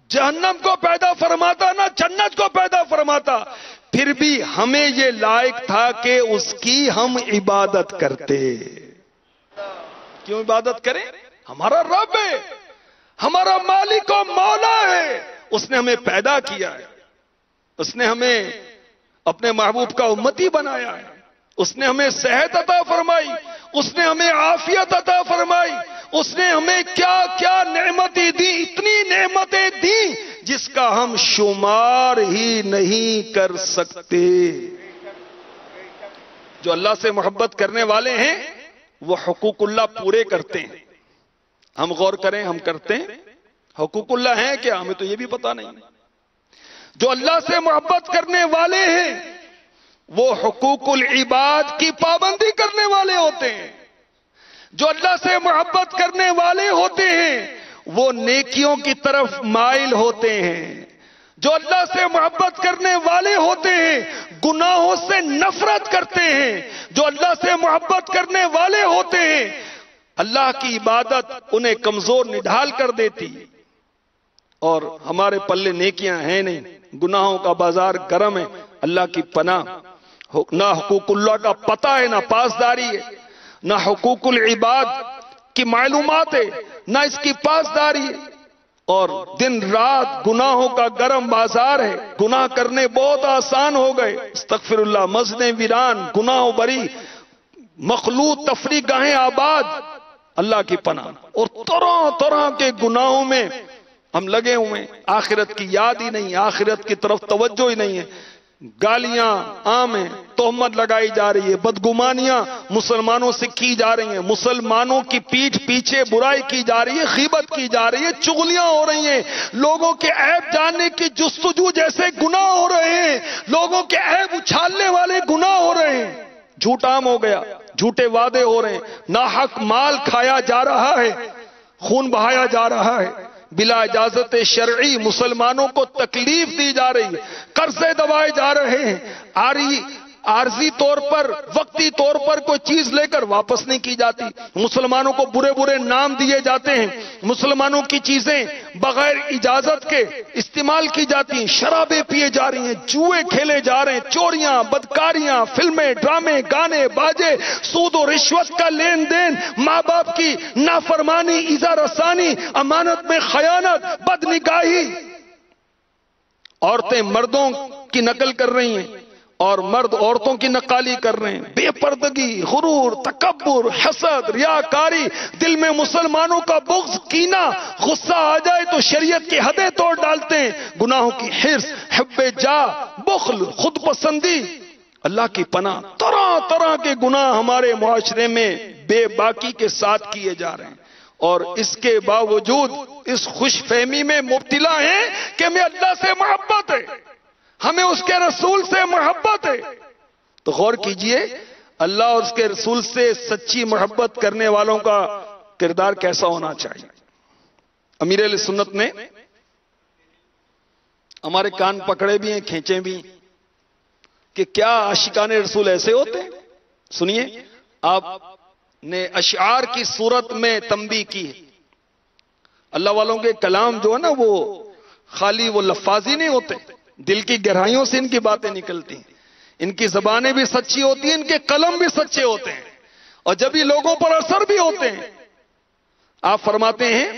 جہنم کو پیدا فرماتا نہ جنت کو پیدا فرماتا، پھر بھی ہمیں یہ لائق تھا کہ اس کی ہم عبادت کرتے. کیوں عبادت کریں؟ ہمارا رب ہے، ہمارا مالک و مولا ہے، اس نے ہمیں پیدا کیا ہے، اس نے ہمیں اپنے محبوب کا امتی بنایا ہے، اس نے ہمیں صحت عطا فرمائی، اس نے ہمیں عافیت عطا فرمائی، اس نے ہمیں کیا کیا نعمتیں دی، اتنی نعمتیں دی جس کا ہم شمار ہی نہیں کر سکتے. جو اللہ سے محبت کرنے والے ہیں وہ حقوق اللہ پورے کرتے ہیں. ہم غور کریں، ہم کرتے ہیں؟ حقوق اللہ ہیں کیا؟ ہمیں تو یہ بھی پتا نہیں. جو اللہ سے محبت کرنے والے ہیں وہ حقوق العباد کی پابندی کرنے والے ہوتے ہیں. جو اللہ سے محبت کرنے والے ہوتے ہیں وہ نیکیوں کی طرف مائل ہوتے ہیں. جو اللہ سے محبت کرنے والے ہوتے ہیں گناہوں سے نفرت کرتے ہیں. جو اللہ سے محبت کرنے والے ہوتے ہیں اللہ کی عبادت انہیں کمزور نڈھال کر دیتی. اور ہمارے پلے نیکیاں ہیں نہیں، گناہوں کا بازار گرم ہے. اللہ کی پناہ، نہ حقوق اللہ کا پتہ ہے، نہ پاسداری ہے، نہ حقوق العباد کی معلومات ہے، نہ اس کی پاسداری ہے. اور دن رات گناہوں کا گرم بازار ہے. گناہ کرنے بہت آسان ہو گئے. استغفر اللہ، مسجدیں ویران، گناہوں بری، مخلوط تفریح گاہیں آباد. اللہ کی پناہ. اور طرح طرح کے گناہوں میں ہم لگے ہوئے ہیں. آخرت کی یاد ہی نہیں، آخرت کی طرف توجہ ہی نہیں ہے. گالیاں عام ہیں، تہمت لگائی جا رہی ہے، بدگمانیاں مسلمانوں سے کی جا رہی ہیں، مسلمانوں کی پیٹھ پیچھے برائی کی جا رہی ہے، غیبت کی جا رہی ہے، چغلیاں ہو رہی ہیں، لوگوں کے عیب جاننے کی جستجو جیسے گناہ ہو رہے ہیں، لوگوں کے عیب اچھالنے والے گناہ ہو رہے ہیں. جھوٹ عام ہو گیا، جھوٹے وعدے ہو رہے ہیں، ناحق مال کھایا جا رہا ہے، خون بہایا جا رہا ہے، بلا اجازت شرعی مسلمانوں کو تکلیف دی جا رہی ہے، قرضے دبائے جا رہے ہیں، عارضی طور پر وقتی طور پر کوئی چیز لے کر واپس نہیں کی جاتی، مسلمانوں کو برے برے نام دیے جاتے ہیں، مسلمانوں کی چیزیں بغیر اجازت کے استعمال کی جاتی ہیں، شرابیں پیے جا رہی ہیں، جوئے کھیلے جا رہے ہیں، چوریاں، بدکاریاں، فلمیں، ڈرامے، گانے، باجے، سود و رشوت کا لین دین، ماں باپ کی نافرمانی، ایذا رسانی، امانت میں خیانت، بدنگاہی. عورتیں مردوں کی نقل کر رہی ہیں اور مرد عورتوں کی نقالی کر رہے ہیں. بے پردگی، غرور، تکبر، حسد، ریاکاری، دل میں مسلمانوں کا بغض، کینہ، غصہ آ جائے تو شریعت کی حدیں توڑ ڈالتے ہیں. گناہوں کی حرص، حب جاہ، بخل، خود پسندی. اللہ کی پناہ، طرح طرح کے گناہ ہمارے معاشرے میں بے باکی کے ساتھ کیے جا رہے ہیں. اور اس کے باوجود اس خوش فہمی میں مبتلا ہیں کہ ہمیں اللہ سے محبت ہے، ہمیں اس کے رسول سے محبت ہے. تو غور کیجئے اللہ اور اس کے رسول سے سچی محبت کرنے والوں کا کردار کیسا ہونا چاہیے. امیر اہل سنت نے ہمارے کان پکڑے بھی ہیں، کھینچے بھی کہ کیا عاشقان رسول ایسے ہوتے ہیں. سنیے، آپ نے اشعار کی صورت میں تنبیہ کی. اللہ والوں کے کلام جو ہے نا وہ خالی وہ لفاظی نہیں ہوتے، دل کی گہرائیوں سے ان کی باتیں نکلتی ہیں. ان کی زبانیں بھی سچی ہوتی ہیں، ان کے قلم بھی سچے ہوتے ہیں، اور جب یہ لوگوں پر اثر بھی ہوتے ہیں. آپ فرماتے ہیں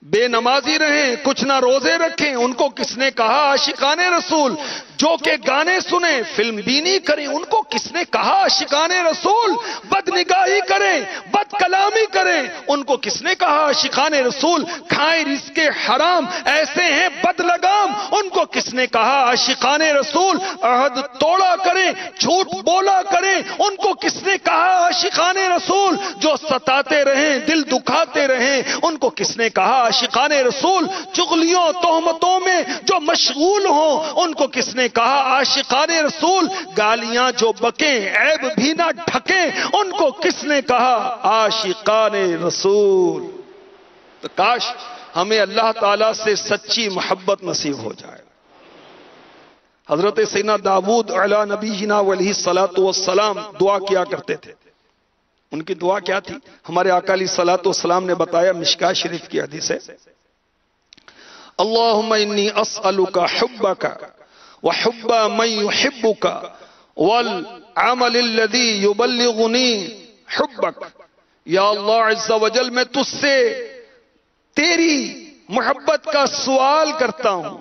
بے نمازی رہیں، کچھ نہ روزے رکھیں، ان کو کس نے کہا عاشقان رسول؟ جو کہ گانے سنیں، فلم بینی کریں، ان کو کس نے کہا عاشقان رسول بد نگاہی کریں، بد کلامی کریں، ان کو کس نے کہا عاشقان رسول کھائیں رزق حرام، ایسے ہیں بد لگام، ان کو کس نے کہا عاشقان رسول عہد توڑا کریں، جھوٹ بولا کریں، ان کو کس نے کہا عاشقان رسول جو ستاتے رہیں، دل دکھاتے رہیں، ان کو کس نے کہا عاشقان رسول چغلیوں تہمتوں میں جو مشغول ہوں، ان کو کس نے کہا عاشقان رسول گالیاں جو بکیں عیب بھی نہ ڈھکیں، ان کو کس نے کہا عاشقان رسول۔ تو کاش ہمیں اللہ تعالیٰ سے سچی محبت نصیب ہو جائے۔ حضرت سیدنا داؤد علی نبینا علیہ الصلوۃ والسلام دعا کیا کرتے تھے۔ ان کی دعا کیا تھی؟ ہمارے آقا علیہ الصلوۃ والسلام نے بتایا، مشکاہ شریف کی حدیث ہے، اللہم انی اسألک حبک وحب من یحبک والعمل الذی یبلغنی حبک۔ یا اللہ عز و جل، میں تجھ سے تیری محبت کا سوال کرتا ہوں،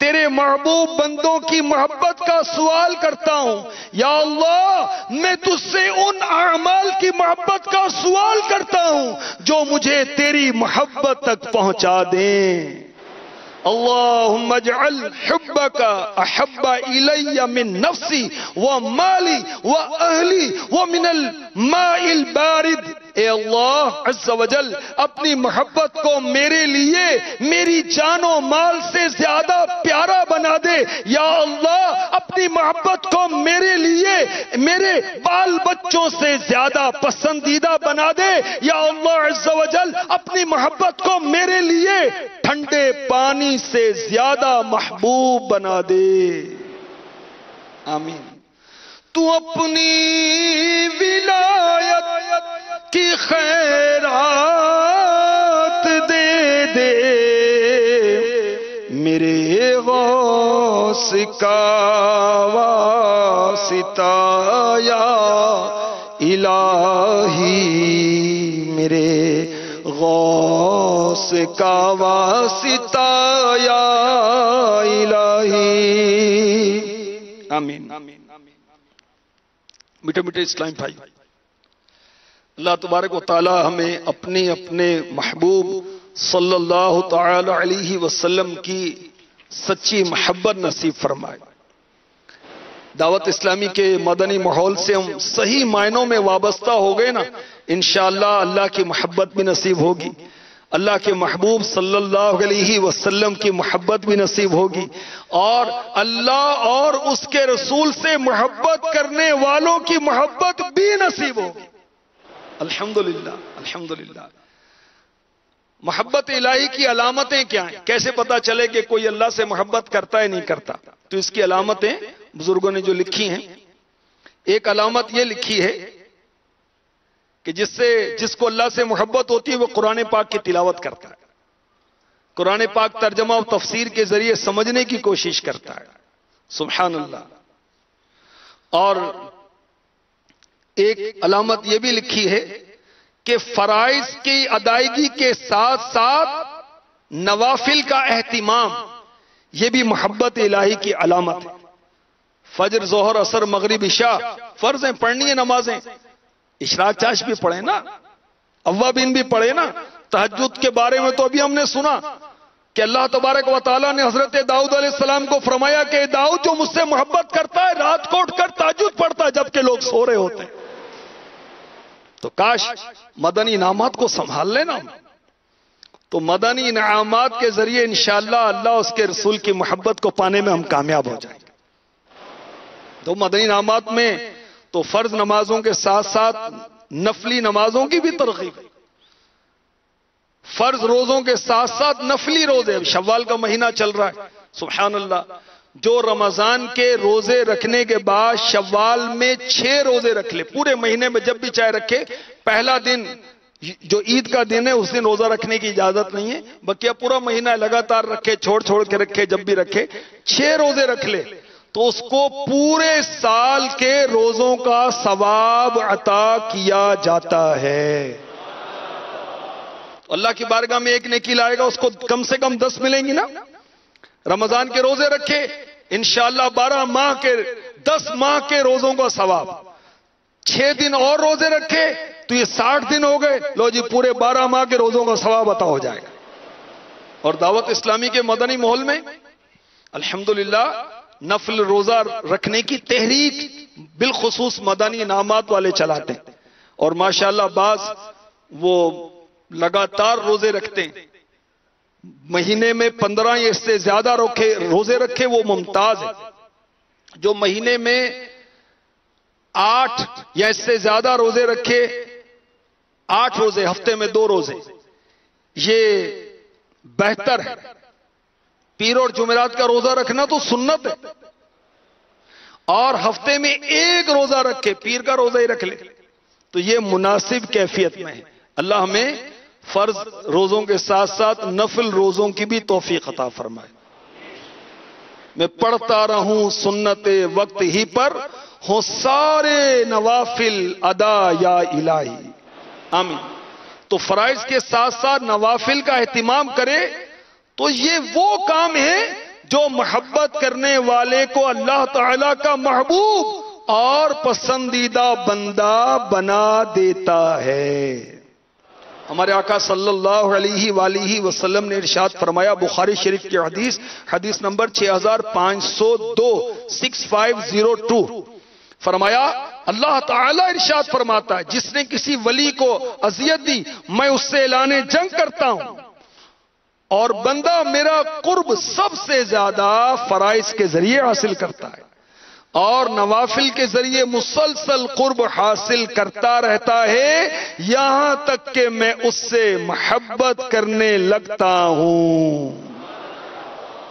تیرے محبوب بندوں کی محبت کا سوال کرتا ہوں۔ یا اللہ میں تجھ سے ان اعمال کی محبت کا سوال کرتا ہوں جو مجھے تیری محبت تک پہنچا دیں۔ اللہم اجعل حبک احب الی من نفسی ومالی واہلی ومن الماء البارد۔ اے اللہ عز و جل، اپنی محبت کو میرے لیے میری جان و مال سے زیادہ پیارا بنا دے۔ یا اللہ اپنی محبت کو میرے لیے میرے بال بچوں سے زیادہ پسندیدہ بنا دے۔ یا اللہ عز و جل اپنی محبت کو میرے لیے ٹھنڈے پانی سے زیادہ محبوب بنا دے۔ آمین۔ تو اپنی ولایت کی خیرات دے دے، میرے غوث کا واسطہ یا الہی، میرے غوث کا واسطہ یا الہی۔ آمین۔ میٹھے میٹھے اسلام بھائی، اللہ تبارک و تعالی ہمیں اپنے محبوب صلی اللہ تعالی علیہ وسلم کی سچی محبت نصیب فرمائے۔ دعوت اسلامی کے مدنی ماحول سے ہم صحیح معنوں میں وابستہ ہو گئے نا، انشاءاللہ اللہ کی محبت بھی نصیب ہوگی، اللہ کے محبوب صلی اللہ علیہ وسلم کی محبت بھی نصیب ہوگی، اور اللہ اور اس کے رسول سے محبت کرنے والوں کی محبت بھی نصیب ہوگی۔ الحمدللہ الحمدللہ۔ محبت الہی کی علامتیں کیا ہیں؟ کیسے پتا چلے کہ کوئی اللہ سے محبت کرتا ہے نہیں کرتا؟ تو اس کی علامتیں بزرگوں نے جو لکھی ہیں، ایک علامت یہ لکھی ہے کہ جس کو اللہ سے محبت ہوتی ہے وہ قرآن پاک کی تلاوت کرتا ہے، قرآن پاک ترجمہ و تفسیر کے ذریعے سمجھنے کی کوشش کرتا ہے۔ سبحان اللہ۔ اور ایک علامت یہ بھی لکھی ہے کہ فرائض کی ادائیگی کے ساتھ ساتھ نوافل کا اہتمام، یہ بھی محبت الہی کی علامت ہے۔ فجر، ظہر، عصر، مغرب، عشاء فرض ہیں، پڑھنی ہے نمازیں، اشراق چاش بھی پڑھے نا، اوابین بھی پڑھے نا۔ تہجد کے بارے میں تو ابھی ہم نے سنا کہ اللہ تبارک و تعالیٰ نے حضرت داؤد علیہ السلام کو فرمایا کہ داؤد جو مجھ سے محبت کرتا ہے رات کو اٹھ کر تہجد پڑھتا ہے جبکہ لوگ سو رہے ہوتے ہیں۔ تو کاش مدنی انعامات کو سنبھال لینا، تو مدنی انعامات کے ذریعے انشاءاللہ اللہ اس کے رسول کی محبت کو پانے میں ہم کامیاب ہو جائیں گے۔ تو مدنی انعامات میں تو فرض نمازوں کے ساتھ ساتھ نفلی نمازوں کی بھی ترغیب ہے، فرض روزوں کے ساتھ ساتھ نفلی روزے۔ شوال کا مہینہ چل رہا ہے، سبحان اللہ، جو رمضان کے روزے رکھنے کے بعد شوال میں 6 روزے رکھ لے، پورے مہینے میں جب بھی چاہے رکھے، پہلا دن جو عید کا دن ہے اس دن روزہ رکھنے کی اجازت نہیں ہے، بقیہ پورا مہینہ لگاتار رکھے، چھوڑ کے رکھے، جب بھی رکھے 6 روزے رکھ لے تو اس کو پورے سال کے روزوں کا ثواب عطا کیا جاتا ہے۔ اللہ کی بارگاہ میں ایک نیکی لائے گا، اس کو کم سے کم 10 ملیں گی نا۔ رمضان کے روزے رکھے، انشاءاللہ 12 ماہ کے 10 ماہ کے روزوں کا ثواب. 6 دن اور روزے رکھے تو یہ 60 دن ہو گئے. لو جی پورے 12 ماہ کے روزوں کا ثواب عطا ہو جائے گا. اور دعوت اسلامی کے مدنی ماحول میں الحمدللہ نفل روزہ رکھنے کی تحریک بالخصوص مدنی انعامات والے چلاتے ہیں. اور ماشاءاللہ بعض وہ لگاتار روزے رکھتے ہیں. مہینے میں 15 یا اس سے زیادہ روزے رکھے وہ ممتاز ہے. جو مہینے میں 8 یا اس سے زیادہ روزے رکھے، 8 روزے، ہفتے میں 2 روزے، یہ بہتر ہے. پیر اور جمعرات کا روزہ رکھنا تو سنت ہے، اور ہفتے میں 1 روزہ رکھے، پیر کا روزہ ہی رکھ لے تو یہ مناسب کیفیت میں ہے. اللہ ہمیں فرض روزوں کے ساتھ ساتھ نفل روزوں کی بھی توفیق عطا فرمائے. میں پڑھتا رہوں سنت وقت ہی پر، ہوں سارے نوافل ادا یا الہی. آمین. تو فرائض کے ساتھ ساتھ نوافل کا اہتمام کرے تو یہ وہ کام ہے جو محبت کرنے والے کو اللہ تعالی کا محبوب اور پسندیدہ بندہ بنا دیتا ہے. ہمارے آقا صلی اللہ علیہ وآلہ وسلم نے ارشاد فرمایا، بخاری شریف کی حدیث نمبر 6502 6502، فرمایا اللہ تعالی ارشاد فرماتا ہے جس نے کسی ولی کو اذیت دی میں اس سے اعلان جنگ کرتا ہوں، اور بندہ میرا قرب سب سے زیادہ فرائض کے ذریعے حاصل کرتا ہے اور نوافل کے ذریعے مسلسل قرب حاصل کرتا رہتا ہے یہاں تک کہ میں اس سے محبت کرنے لگتا ہوں.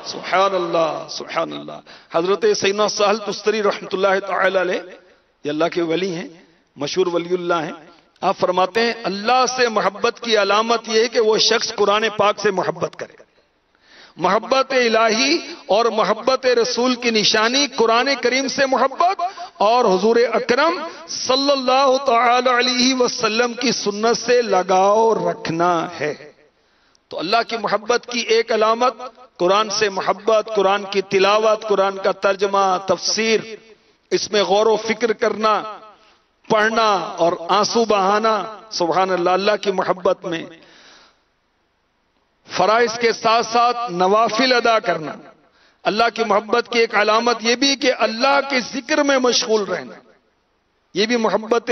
سبحان اللہ سبحان اللہ. حضرت سیدنا سہل تستری رحمت اللہ تعالی علیہ، یہ اللہ کے ولی ہیں، مشہور ولی اللہ ہیں. آپ فرماتے ہیں اللہ سے محبت کی علامت یہ ہے کہ وہ شخص قرآن پاک سے محبت کرے. محبت الہی اور محبت رسول کی نشانی قرآن کریم سے محبت اور حضور اکرم صلی اللہ تعالی علیہ وسلم کی سنت سے لگاؤ رکھنا ہے. تو اللہ کی محبت کی ایک علامت قرآن سے محبت، قرآن کی تلاوت، قرآن کا ترجمہ، تفسیر، اس میں غور و فکر کرنا، پڑھنا اور آنسو بہانا. سبحان اللہ. اللہ کی محبت میں فرائض کے ساتھ ساتھ نوافل ادا کرنا. اللہ کی محبت کی ایک علامت یہ بھی کہ اللہ کے ذکر میں مشغول رہنا، یہ بھی محبت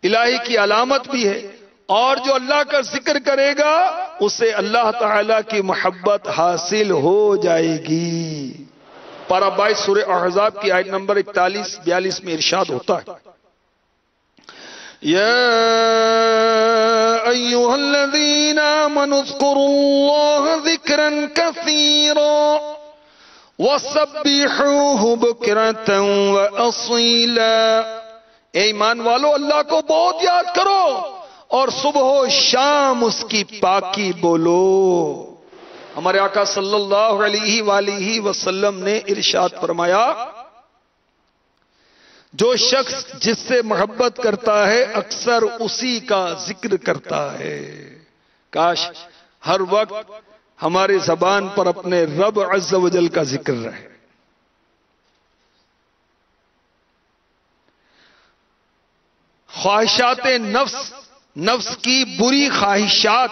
الہی کی علامت بھی ہے. اور جو اللہ کا ذکر کرے گا اسے اللہ تعالی کی محبت حاصل ہو جائے گی. پارہ 22 سورہ احزاب کی آیت نمبر 41-42 میں ارشاد ہوتا ہے، یا ایھا الذین آمنوا اذکروا اللہ ذکرا کثیرا وسبحوہ بکرۃ واصیلا. اے ایمان والو اللہ کو بہت یاد کرو اور صبح و شام اس کی پاکی بولو. ہمارے آقا صلی اللہ علیہ وآلہ وسلم نے ارشاد فرمایا، جو شخص جس سے محبت کرتا ہے اکثر اسی کا ذکر کرتا ہے. کاش ہر وقت ہماری زبان پر اپنے رب عز و جل کا ذکر رہے. خواہشات نفس کی بری خواہشات،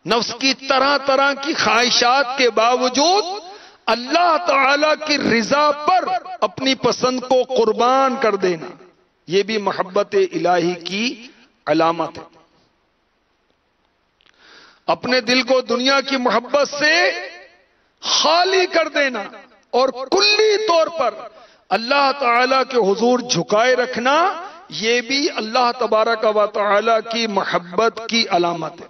نفس کی طرح طرح کی خواہشات کے باوجود اللہ تعالی کی رضا پر اپنی پسند کو قربان کر دینا، یہ بھی محبت الہی کی علامت ہے. اپنے دل کو دنیا کی محبت سے خالی کر دینا اور کلی طور پر اللہ تعالی کے حضور جھکائے رکھنا، یہ بھی اللہ تبارک و تعالی کی محبت کی علامت ہے.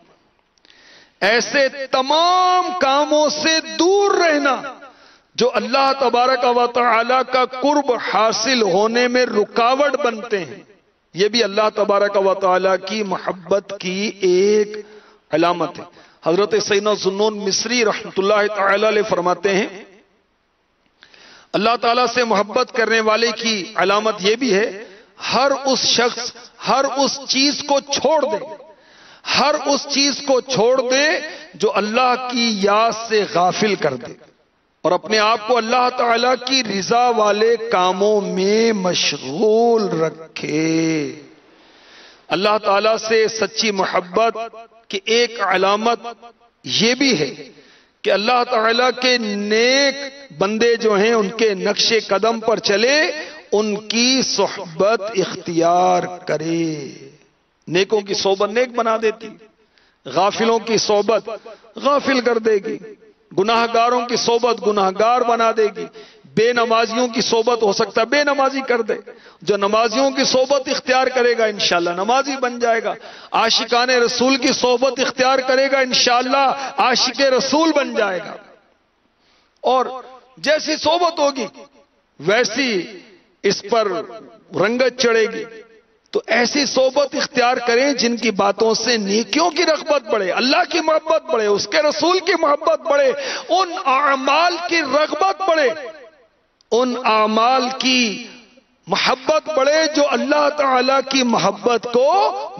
ایسے تمام کاموں سے دور رہنا جو اللہ تبارک و تعالی کا قرب حاصل ہونے میں رکاوٹ بنتے ہیں، یہ بھی اللہ تبارک و تعالی کی محبت کی ایک علامت ہے. حضرت سیدنا ذوالنون مصری رحمت اللہ تعالی علیہ فرماتے ہیں، اللہ تعالی سے محبت کرنے والے کی علامت یہ بھی ہے، ہر اس شخص ہر اس چیز کو چھوڑ دے، ہر اس چیز کو چھوڑ دے جو اللہ کی یاد سے غافل کر دے. اور اپنے آپ کو اللہ تعالی کی رضا والے کاموں میں مشغول رکھے۔ اللہ تعالی سے سچی محبت کی ایک علامت یہ بھی ہے کہ اللہ تعالی کے نیک بندے جو ہیں ان کے نقش قدم پر چلے، ان کی صحبت اختیار کرے۔ نیکوں کی صحبت نیک بنا دیتی، غافلوں کی صحبت غافل کر دے گی، گناہ گاروں کی صحبت گناہ گار بنا دے گی، بے نمازیوں کی صحبت ہو سکتا ہے بے نمازی کر دے، جو نمازیوں کی صحبت اختیار کرے گا انشاءاللہ نمازی بن جائے گا، عاشقان رسول کی صحبت اختیار کرے گا انشاءاللہ عاشق رسول بن جائے گا۔ اور جیسی صحبت ہوگی ویسی اس پر رنگت چڑھے گی، تو ایسی صحبت اختیار کریں جن کی باتوں سے نیکیوں کی رغبت بڑھے، اللہ کی محبت بڑھے، اس کے رسول کی محبت بڑھے، ان اعمال کی رغبت بڑھے، ان اعمال کی محبت بڑھے جو اللہ تعالی کی محبت کو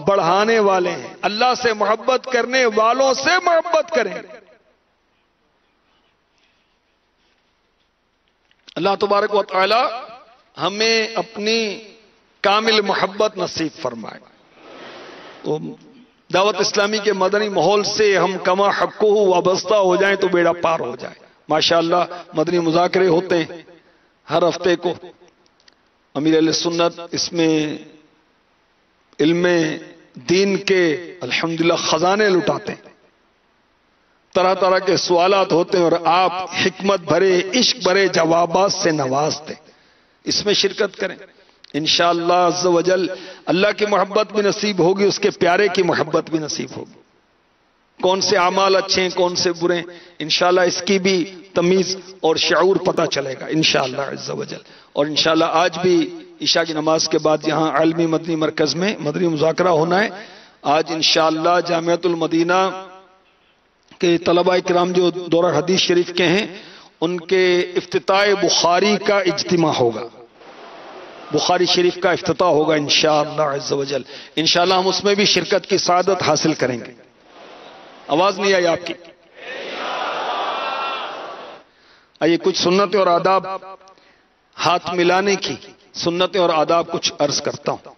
بڑھانے والے ہیں۔ اللہ سے محبت کرنے والوں سے محبت کریں۔ اللہ تبارک و تعالی ہمیں اپنی کامل محبت نصیب فرمائے۔ تو دعوت اسلامی کے مدنی ماحول سے ہم کما حقہ وابستہ ہو جائیں تو بیڑا پار ہو جائے۔ ماشاءاللہ مدنی مذاکرے ہوتے ہیں ہر ہفتے کو، امیر اہل سنت اس میں علم دین کے الحمدللہ خزانے لٹاتے ہیں، طرح طرح کے سوالات ہوتے ہیں اور آپ حکمت بھرے عشق بھرے جوابات سے نوازتے، اس میں شرکت کریں انشاءاللہ عز و جل۔ اللہ کی محبت بھی نصیب ہوگی، اس کے پیارے کی محبت بھی نصیب ہوگی۔ کون سے اعمال اچھے ہیں کون سے برے ہیں انشاءاللہ اس کی بھی تمیز اور شعور پتہ چلے گا انشاءاللہ عز و جل۔ اور انشاءاللہ آج بھی عشاء کی نماز کے بعد یہاں عالمی مدنی مرکز میں مدنی مذاکرہ ہونا ہے۔ آج انشاءاللہ جامعۃ المدینہ کے طلباء کرام جو دورہ حدیث شریف کے ہیں ان کے افتتاح بخاری کا اجتماع ہوگا، بخاری شریف کا افتتاح ہوگا انشاءاللہ عز و جل۔ انشاءاللہ ہم اس میں بھی شرکت کی سعادت حاصل کریں گے۔ آواز نہیں آئی آپ کی؟ آئیے کچھ سنتیں اور آداب، ہاتھ ملانے کی سنتیں اور آداب کچھ عرض کرتا ہوں۔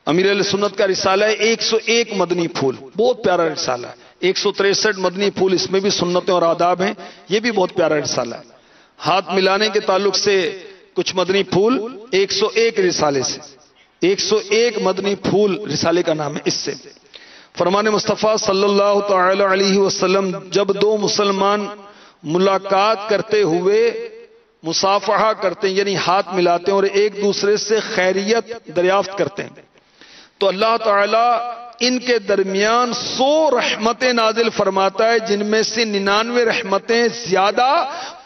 امیر اہل سنت کا رسالہ ہے 101 مدنی پھول، بہت پیارا رسالہ ہے۔ 163 مدنی پھول، اس میں بھی سنتیں اور آداب ہیں، یہ بھی بہت پیارا رسالہ ہے۔ ہاتھ ملانے کے تعلق سے کچھ مدنی پھول 101 رسالے سے، 101 مدنی پھول رسالے کا نام ہے۔ اس سے فرمان مصطفیٰ صلی اللہ تعالی علیہ وسلم جب دو مسلمان ملاقات کرتے ہوئے مصافحہ کرتے ہیں یعنی ہاتھ ملاتے ہیں اور ایک دوسرے سے خیریت دریافت کرتے ہیں تو اللہ تعالی ان کے درمیان 100 رحمتیں نازل فرماتا ہے، جن میں سے 99 رحمتیں زیادہ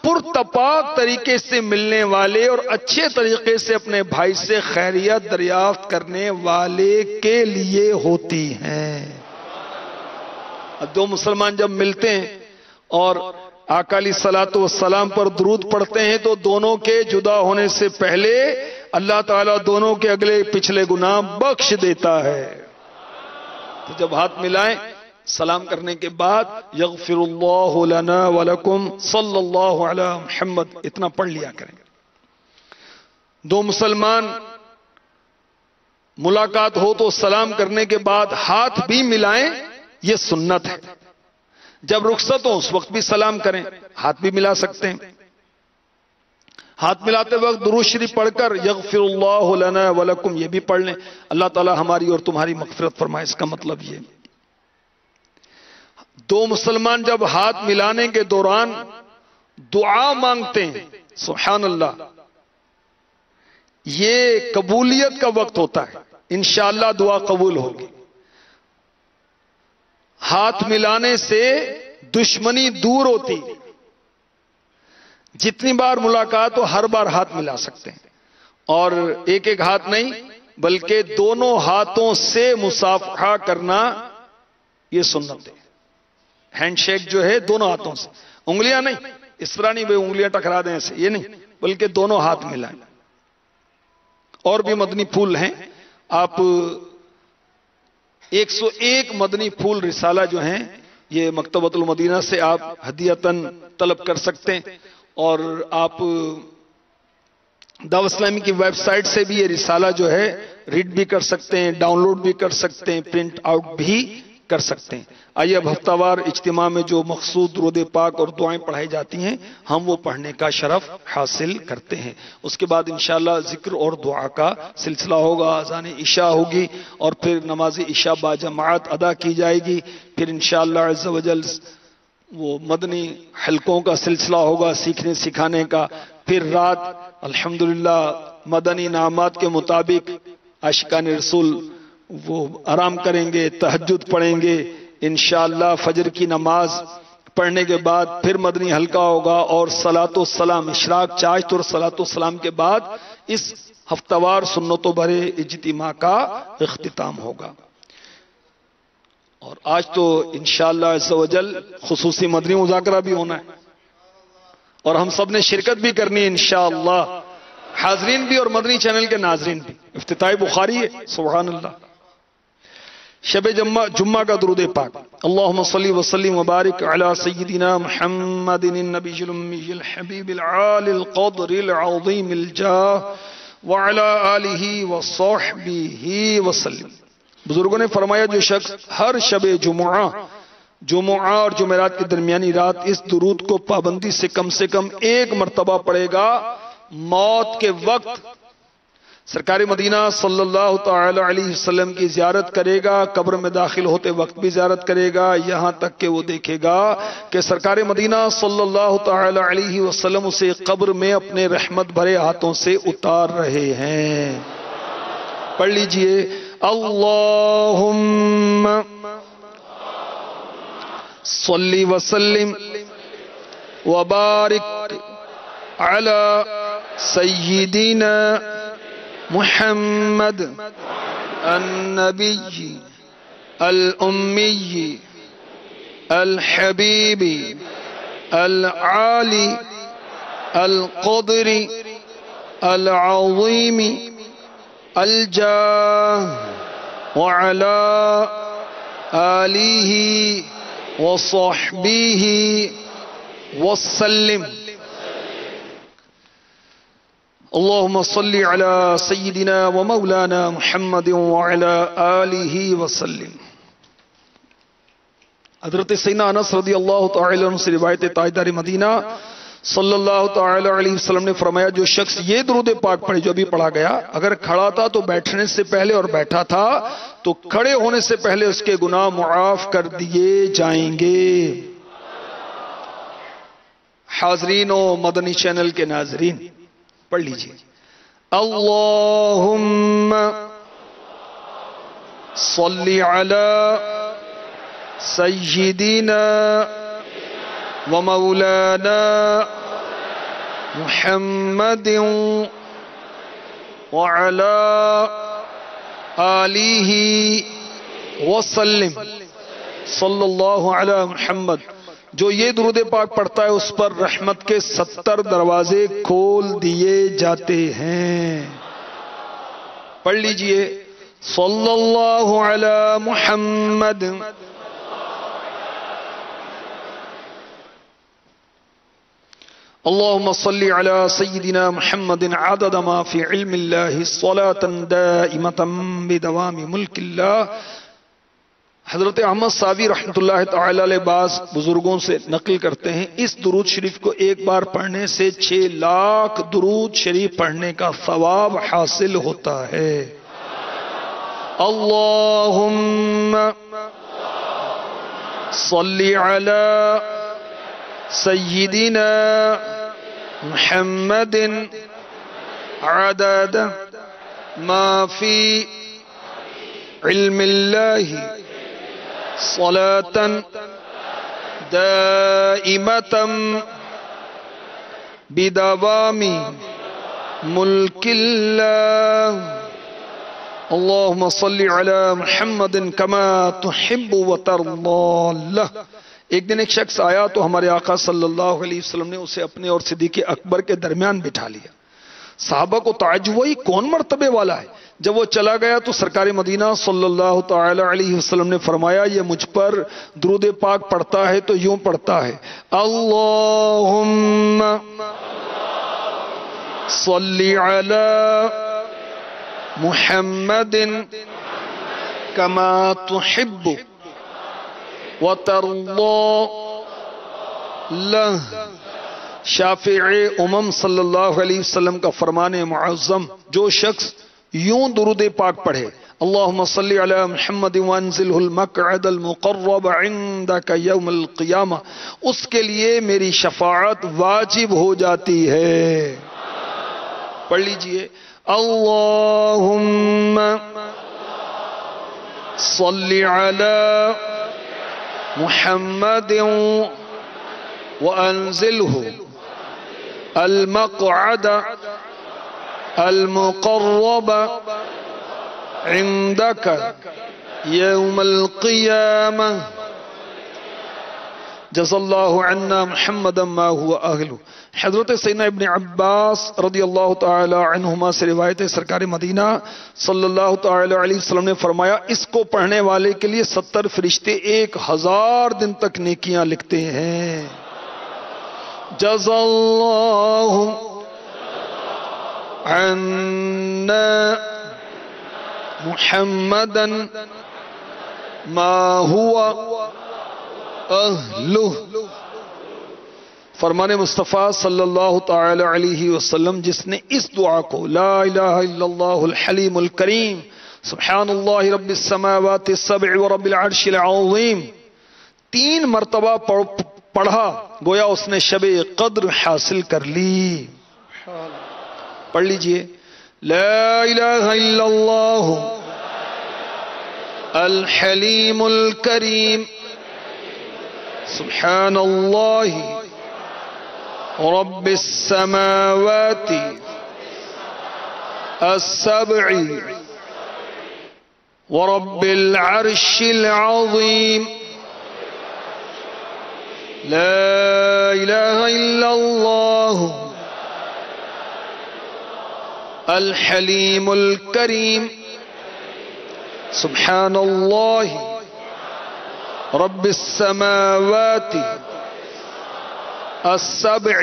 پرتپاک طریقے سے ملنے والے اور اچھے طریقے سے اپنے بھائی سے خیریت دریافت کرنے والے کے لیے ہوتی ہیں۔ دو مسلمان جب ملتے ہیں اور آقا علیہ الصلوۃ والسلام پر درود پڑھتے ہیں تو دونوں کے جدا ہونے سے پہلے اللہ تعالیٰ دونوں کے اگلے پچھلے گناہ بخش دیتا ہے۔ تو جب ہاتھ ملائیں سلام کرنے کے بعد یغفر اللہ لنا ولکم صلی اللہ علی محمد اتنا پڑھ لیا کریں۔ دو مسلمان ملاقات ہو تو سلام کرنے کے بعد ہاتھ بھی ملائیں، یہ سنت ہے۔ جب رخصت ہو اس وقت بھی سلام کریں، ہاتھ بھی ملا سکتے ہیں۔ ہاتھ ملاتے وقت درود شریف پڑھ کر یغفر اللہ لنا ولکم یہ بھی پڑھ لیں، اللہ تعالی ہماری اور تمہاری مغفرت فرمائے۔ اس کا مطلب یہ دو مسلمان جب ہاتھ ملانے کے دوران دعا مانگتے ہیں، سبحان اللہ، یہ قبولیت کا وقت ہوتا ہے، انشاءاللہ دعا قبول ہوگی۔ ہاتھ ملانے سے دشمنی دور ہوتی، جتنی بار ملاقات ہو ہر بار ہاتھ ملا سکتے ہیں، اور ایک ایک ہاتھ نہیں بلکہ دونوں ہاتھوں سے مصافحہ کرنا یہ سنت ہے۔ ہینڈ شیک جو ہے دونوں ہاتھوں سے، انگلیاں نہیں، اس طرح نہیں بھائی انگلیاں ٹکرا دیں ایسے، یہ نہیں، بلکہ دونوں ہاتھ ملائیں۔ اور بھی مدنی پھول ہیں، آپ 101 مدنی پھول رسالہ جو ہیں یہ مکتبۃ المدینہ سے آپ ہدیتاً طلب کر سکتے ہیں، اور آپ دعوت اسلامی کی ویب سائٹ سے بھی یہ رسالہ جو ہے ریڈ بھی کر سکتے ہیں، ڈاؤن لوڈ بھی کر سکتے ہیں، پرنٹ آؤٹ بھی کر سکتے ہیں۔ آئیے اب ہفتہ وار اجتماع میں جو مقصود درود پاک اور دعائیں پڑھائی جاتی ہیں ہم وہ پڑھنے کا شرف حاصل کرتے ہیں۔ اس کے بعد انشاءاللہ ذکر اور دعا کا سلسلہ ہوگا، اذان عشاء ہوگی اور پھر نماز عشاء باجماعت ادا کی جائے گی، پھر انشاءاللہ عز و جل وہ مدنی حلقوں کا سلسلہ ہوگا سیکھنے سکھانے کا، پھر رات الحمدللہ مدنی انعامات کے مطابق عاشقان رسول وہ آرام کریں گے، تہجد پڑھیں گے، انشاءاللہ فجر کی نماز پڑھنے کے بعد پھر مدنی حلقہ ہوگا اور صلاۃ والسلام اشراق چاشت اور صلاۃ والسلام کے بعد اس ہفتہ وار سنتوں بھرے اجتماع کا اختتام ہوگا۔ اور آج تو انشاءاللہ عز و جل خصوصی مدنی مذاکرہ بھی ہونا ہے اور ہم سب نے شرکت بھی کرنی ہے انشاءاللہ، حاضرین بھی اور مدنی چینل کے ناظرین بھی۔ افتتاح بخاری ہے، سبحان اللہ۔ شب جمعہ کا درود پاک، اللہم صلی وسلم وبارک علی سیدنا محمد النبی الامی الحبیب العالی القدر العظیم الجاہ وعلی آلہ وصحبہ وسلم۔ بزرگوں نے فرمایا جو شخص ہر شب جمعہ اور جمعرات کی درمیانی رات اس درود کو پابندی سے کم ایک مرتبہ پڑھے گا، موت کے وقت سرکار مدینہ صلی اللہ تعالی علیہ وسلم کی زیارت کرے گا، قبر میں داخل ہوتے وقت بھی زیارت کرے گا، یہاں تک کہ وہ دیکھے گا کہ سرکار مدینہ صلی اللہ تعالی علیہ وسلم اسے قبر میں اپنے رحمت بھرے ہاتھوں سے اتار رہے ہیں۔ پڑھ لیجئے، اللہم صلی وسلم وبارک علی سیدنا محمد النبی الامی الحبیب العالی القدر العظیم الجاہ وعلی آلہ وصحبہ وسلم۔ اللہم صلی علی سیدنا و مولانا محمد وعلی آلہ وسلم۔ حضرت سیدنا انس رضی اللہ تعالی عنہ سے روایت تاجدار مدینہ صلی اللہ تعالی علیہ وسلم نے فرمایا جو شخص یہ درود پاک پڑھے جو ابھی پڑھا گیا، اگر کھڑا تھا تو بیٹھنے سے پہلے اور بیٹھا تھا تو کھڑے ہونے سے پہلے اس کے گناہ معاف کر دیے جائیں گے۔ حاضرین و مدنی چینل کے ناظرین پڑھ لیجئے، اللہم صلی علی سیدنا و مولانا محمد وعلی آلہ وسلم۔ صلی اللہ علی محمد، جو یہ درود پاک پڑھتا ہے اس پر رحمت کے 70 دروازے کھول دیے جاتے ہیں۔ پڑھ لیجئے، صلی اللہ علی محمد اللہم صلی علی سیدنا محمد عدد ما فی علم اللہ صلاة دائمتا بدوام ملک اللہ۔ حضرت احمد صاوی رحمۃ اللہ تعالی علیہ بعض بزرگوں سے نقل کرتے ہیں اس درود شریف کو ایک بار پڑھنے سے 6 لاکھ درود شریف پڑھنے کا ثواب حاصل ہوتا ہے۔ اللہم صلی علی سیدنا محمد عدد ما فی علم اللہ صلاة دائمة بدوام ملک اللہ۔ اللہم صلی علی محمد کما تحب وترضى۔ ایک دن ایک شخص آیا تو ہمارے آقا صلی اللہ علیہ وسلم نے اسے اپنے اور صدیق اکبر کے درمیان بٹھا لیا۔ صحابہ کو تعجب ہوئی، کون مرتبے والا ہے؟ جب وہ چلا گیا تو سرکار مدینہ صلی اللہ تعالی علیہ وسلم نے فرمایا یہ مجھ پر درود پاک پڑھتا ہے تو یوں پڑھتا ہے اللہم صلی علی محمد کما تحب وترضى لہ۔ شافع امم صلی اللہ علیہ وسلم کا فرمان معظم، جو شخص یوں درود پاک پڑھے اللہم صلی علی محمد وانزلہ المقعد المقرب عندک یوم القیامہ، اس کے لیے میری شفاعت واجب ہو جاتی ہے۔ پڑھ لیجئے اللہم صلی علی محمد وانزلہ المقعد المقرب عندك يوم القيامة جزا اللہ عنا محمدا ما هو اہلہ۔ حضرت سیدنا ابن عباس رضی اللہ تعالی عنہما سے روایت ہے، سرکار مدینہ صلی اللہ تعالی علیہ وسلم نے فرمایا اس کو پڑھنے والے کے لیے 70 فرشتے 1000 دن تک نیکیاں لکھتے ہیں۔ جزا اللہ عنا محمدا ما هو اہلہ۔ فرمان مصطفیٰ صلی اللہ تعالی علیہ وسلم جس نے اس دعا کو لا الہ الا اللہ الحلیم الکریم سبحان اللہ رب السماوات السبع ورب العرش العظیم 3 مرتبہ پڑھا گویا اس نے شب قدر حاصل کر لی۔ پڑھ لیجئے لا الہ الا اللہ الحلیم الکریم سبحان اللہ رب السماوات السبع ورب العرش العظیم لا الہ الا اللہ الحلیم الکریم سبحان اللہ رب السماوات السبع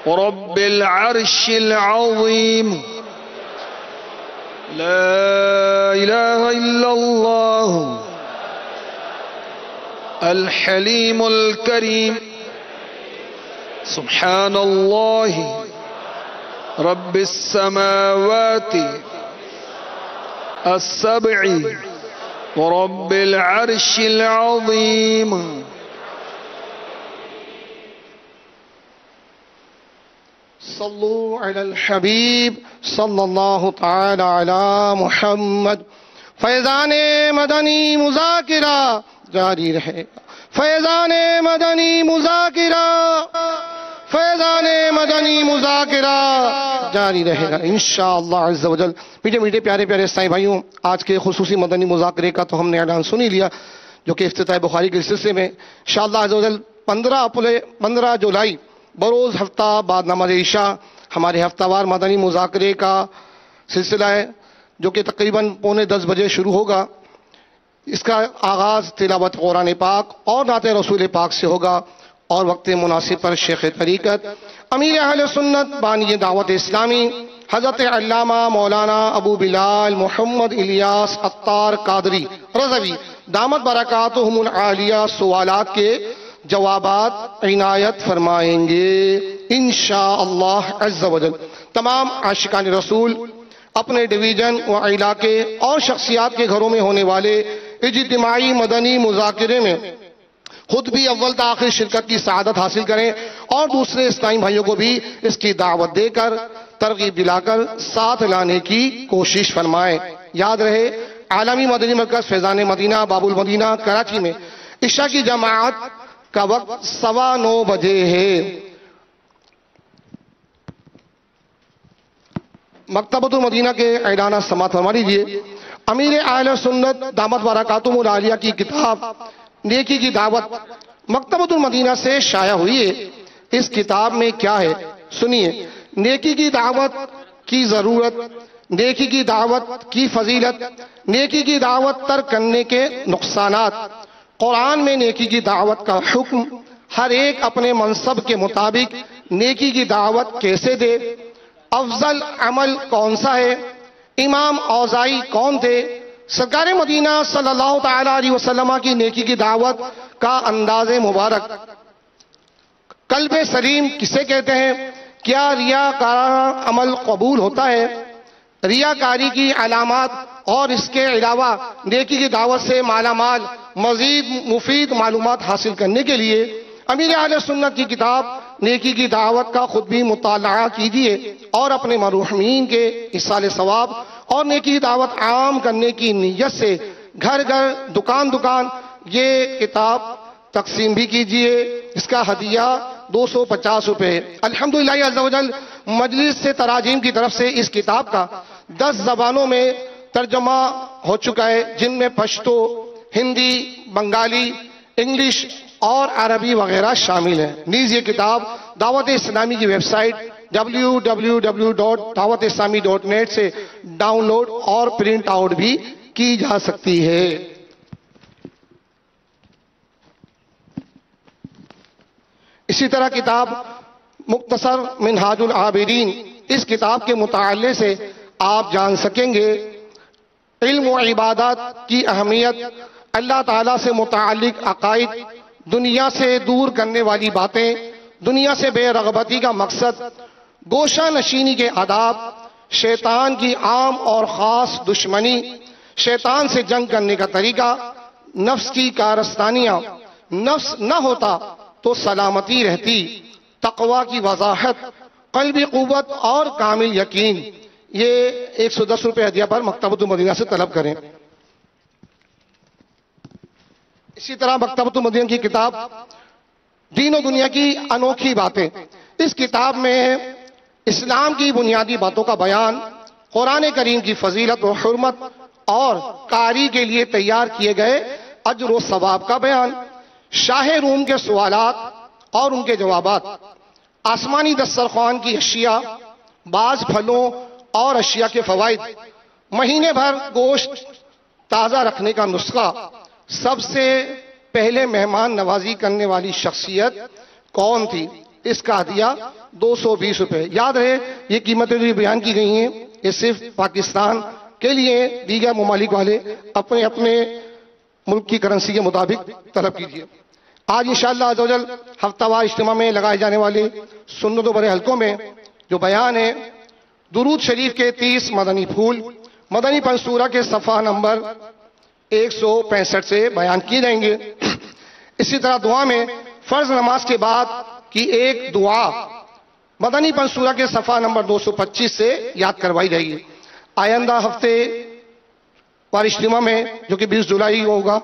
ورب العرش العظیم لا الہ الا اللہ الحلیم الکریم سبحان اللہ رب السماوات السبع ورب العرش العظیم۔ صلو علی الحبیب صلی اللہ تعالی علی محمد۔ فیضان مدنی مذاکرہ جاری رہے گا، فیضان مدنی مذاکرہ، فیضان مدنی مذاکرہ جاری رہے گا انشاءاللہ عز و جل۔ میٹھے میٹھے پیارے پیارے اسلامی بھائیوں، آج کے خصوصی مدنی مذاکرے کا تو ہم نے اعلان سن ہی لیا، جو کہ افتتاح بخاری کے سلسلے میں انشاءاللہ عز و جل 15 جولائی بروز ہفتہ بعد نماز عشاء ہمارے ہفتہ وار مدنی مذاکرے کا سلسلہ ہے، جو کہ تقریباً 9:45 بجے شروع ہوگا۔ اس کا آغاز تلاوت قرآن پاک اور نعت رسول پاک سے ہوگا، اور وقت مناسب پر شیخ طریقت امیر اہل سنت بانی دعوت اسلامی حضرت علامہ مولانا ابو بلال محمد الیاس عطار قادری رضوی دامت برکاتہم العالیہ سوالات کے جوابات عنایت فرمائیں گے انشاءاللہ عز و جل۔ تمام عاشقان رسول اپنے ڈویژن و علاقے اور شخصیات کے گھروں میں ہونے والے اجتماعی مدنی مذاکرے میں خود بھی اول تا آخر شرکت کی سعادت حاصل کریں، اور دوسرے اسلامی بھائیوں کو بھی اس کی دعوت دے کر ترغیب دلا کر ساتھ لانے کی کوشش فرمائیں۔ یاد رہے عالمی مدنی مرکز فیضان مدینہ باب المدینہ کراچی میں عشاء کی جماعت کا وقت 9:15 بجے ہے۔ مکتبۃ المدینہ کے اعلانات سماعت فرما لیجیے۔ امیر اہل سنت دامت برکاتہم العالیہ کی کتاب نیکی کی دعوت مکتبۃ المدینہ سے شائع ہوئی ہے۔ اس کتاب میں کیا ہے سنیے۔ نیکی کی دعوت کی ضرورت نیکی کی دعوت کی فضیلت، نیکی کی دعوت ترک کرنے کے نقصانات، قرآن میں نیکی کی دعوت کا حکم، ہر ایک اپنے منصب کے مطابق نیکی کی دعوت کیسے دے، افضل عمل کون سا ہے، امام اوزاعی کون تھے، سرکار مدینہ صلی اللہ تعالی علیہ وسلم کی نیکی کی دعوت کا انداز مبارک، قلب سلیم کسے کہتے ہیں، کیا ریاکارانہ عمل قبول ہوتا ہے، ریاکاری کی علامات اور اس کے علاوہ نیکی کی دعوت سے مالا مال مزید مفید معلومات حاصل کرنے کے لیے امیر اہل سنت کی کتاب نیکی کی دعوت کا خود بھی مطالعہ کیجیے اور اپنے مرحومین کے ایصال ثواب اور نیکی کی دعوت عام کرنے کی نیت سے گھر گھر دکان دکان یہ کتاب تقسیم بھی کیجیے۔ اس کا ہدیہ 250 روپے۔ الحمدللہ عز و جل مجلس سے تراجیم کی طرف سے اس کتاب کا 10 زبانوں میں ترجمہ ہو چکا ہے، جن میں پشتو، ہندی، بنگالی، انگلش اور عربی وغیرہ شامل ہیں۔ نیز یہ کتاب دعوت اسلامی کی ویب سائٹ www.dawatislami.net سے ڈاؤن لوڈ اور پرنٹ آؤٹ بھی کی جا سکتی ہے۔ اسی طرح کتاب مختصر منہاج العابدین، اس کتاب کے مطالعے سے آپ جان سکیں گے علم و عبادات کی اہمیت، اللہ تعالیٰ سے متعلق عقائد، دنیا سے دور کرنے والی باتیں، دنیا سے بے رغبتی کا مقصد، گوشہ نشینی کے آداب، شیطان کی عام اور خاص دشمنی، شیطان سے جنگ کرنے کا طریقہ، نفس کی کارستانیاں، نفس نہ ہوتا تو سلامتی رہتی، تقوی کی وضاحت، قلبی قوت اور کامل یقین۔ یہ 110 روپے ہدیہ پر مکتبۃ المدینہ سے طلب کریں۔ اسی طرح مکتبۃ المدینہ کی کتاب دین و دنیا کی انوکھی باتیں، اس کتاب میں اسلام کی بنیادی باتوں کا بیان، قرآن کریم کی فضیلت و حرمت اور قاری کے لیے تیار کیے گئے اجر و ثواب کا بیان، شاہ روم کے سوالات اور ان کے جوابات، آسمانی دسترخوان کی اشیاء، بعض پھلوں اور اشیاء کے فوائد، مہینے بھر گوشت تازہ رکھنے کا نسخہ، سب سے پہلے مہمان نوازی کرنے والی شخصیت کون تھی، اس کا ہدیہ 220 روپے۔ یاد رہے یہ قیمتیں جو بیان کی گئی ہیں یہ صرف پاکستان کے لیے، دیگر ممالک والے اپنے اپنے ملک کی کرنسی کے مطابق طلب کیجیے۔ آج انشاءاللہ عز و جل ہفتہ وار اجتماع میں لگائے جانے والے سنت و بڑے حلقوں میں جو بیان ہے، درود شریف کے 30 مدنی پھول مدنی پنصورہ کے صفحہ نمبر 165 سے بیان کیے جائیں گے۔ اسی طرح دعا میں فرض نماز کے بعد کی ایک دعا مدنی پنصورہ کے صفحہ نمبر 225 سے یاد کروائی جائے گی۔ آئندہ ہفتے وار اجتماع میں جو کہ 20 جولائی ہوگا،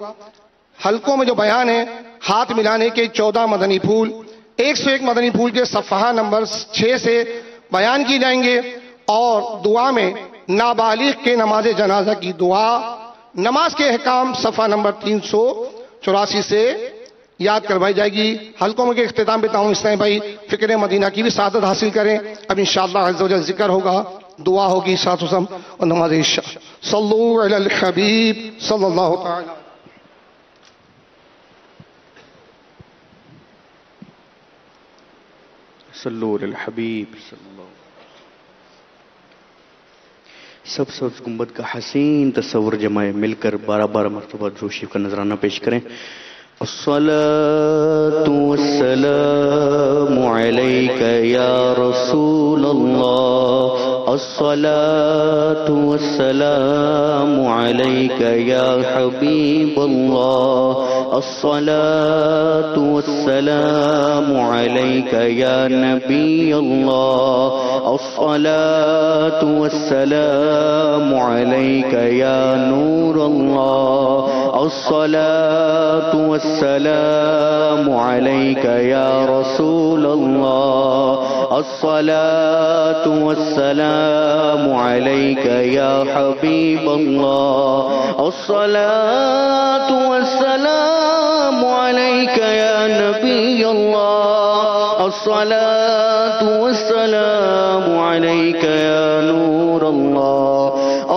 حلقوں میں جو بیان ہے، ہاتھ ملانے کے 14 مدنی پھول 101 مدنی پھول کے صفحہ نمبر 6 سے بیان کی جائیں گے، اور دعا میں نابالغ کے نماز جنازہ کی دعا، نماز کے احکام صفحہ نمبر 384 سے یاد کروائی جائے گی۔ حلقوں میں کے اختتام پہ تعاون اسلامی بھائی فکر مدینہ کی بھی سعادت حاصل کریں۔ اب انشاءاللہ عز و جل ذکر ہوگا، دعا ہوگی، ساتھ وسم اور نماز عشاء۔ صلو علی الحبیب صلی اللہ تعالی۔ صلو علی الحبیب صلی اللہ۔ سب سبز گنبد کا حسین تصور جمائے مل کر 12 مرتبہ درود شریف کا نذرانہ پیش کریں۔ الصلاة والسلام علیک یا رسول اللہ، الصلاة والسلام علیک یا حبیب اللہ، الصلاة والسلام علیک یا نبی اللہ، الصلاة والسلام علیک یا نور اللہ، الصلاة والسلام علیک یا رسول اللہ، الصلاة والسلام علیک یا حبیب اللہ، الصلاة والسلام علیک یا نبی اللہ، الصلاة والسلام علیک یا نور اللہ۔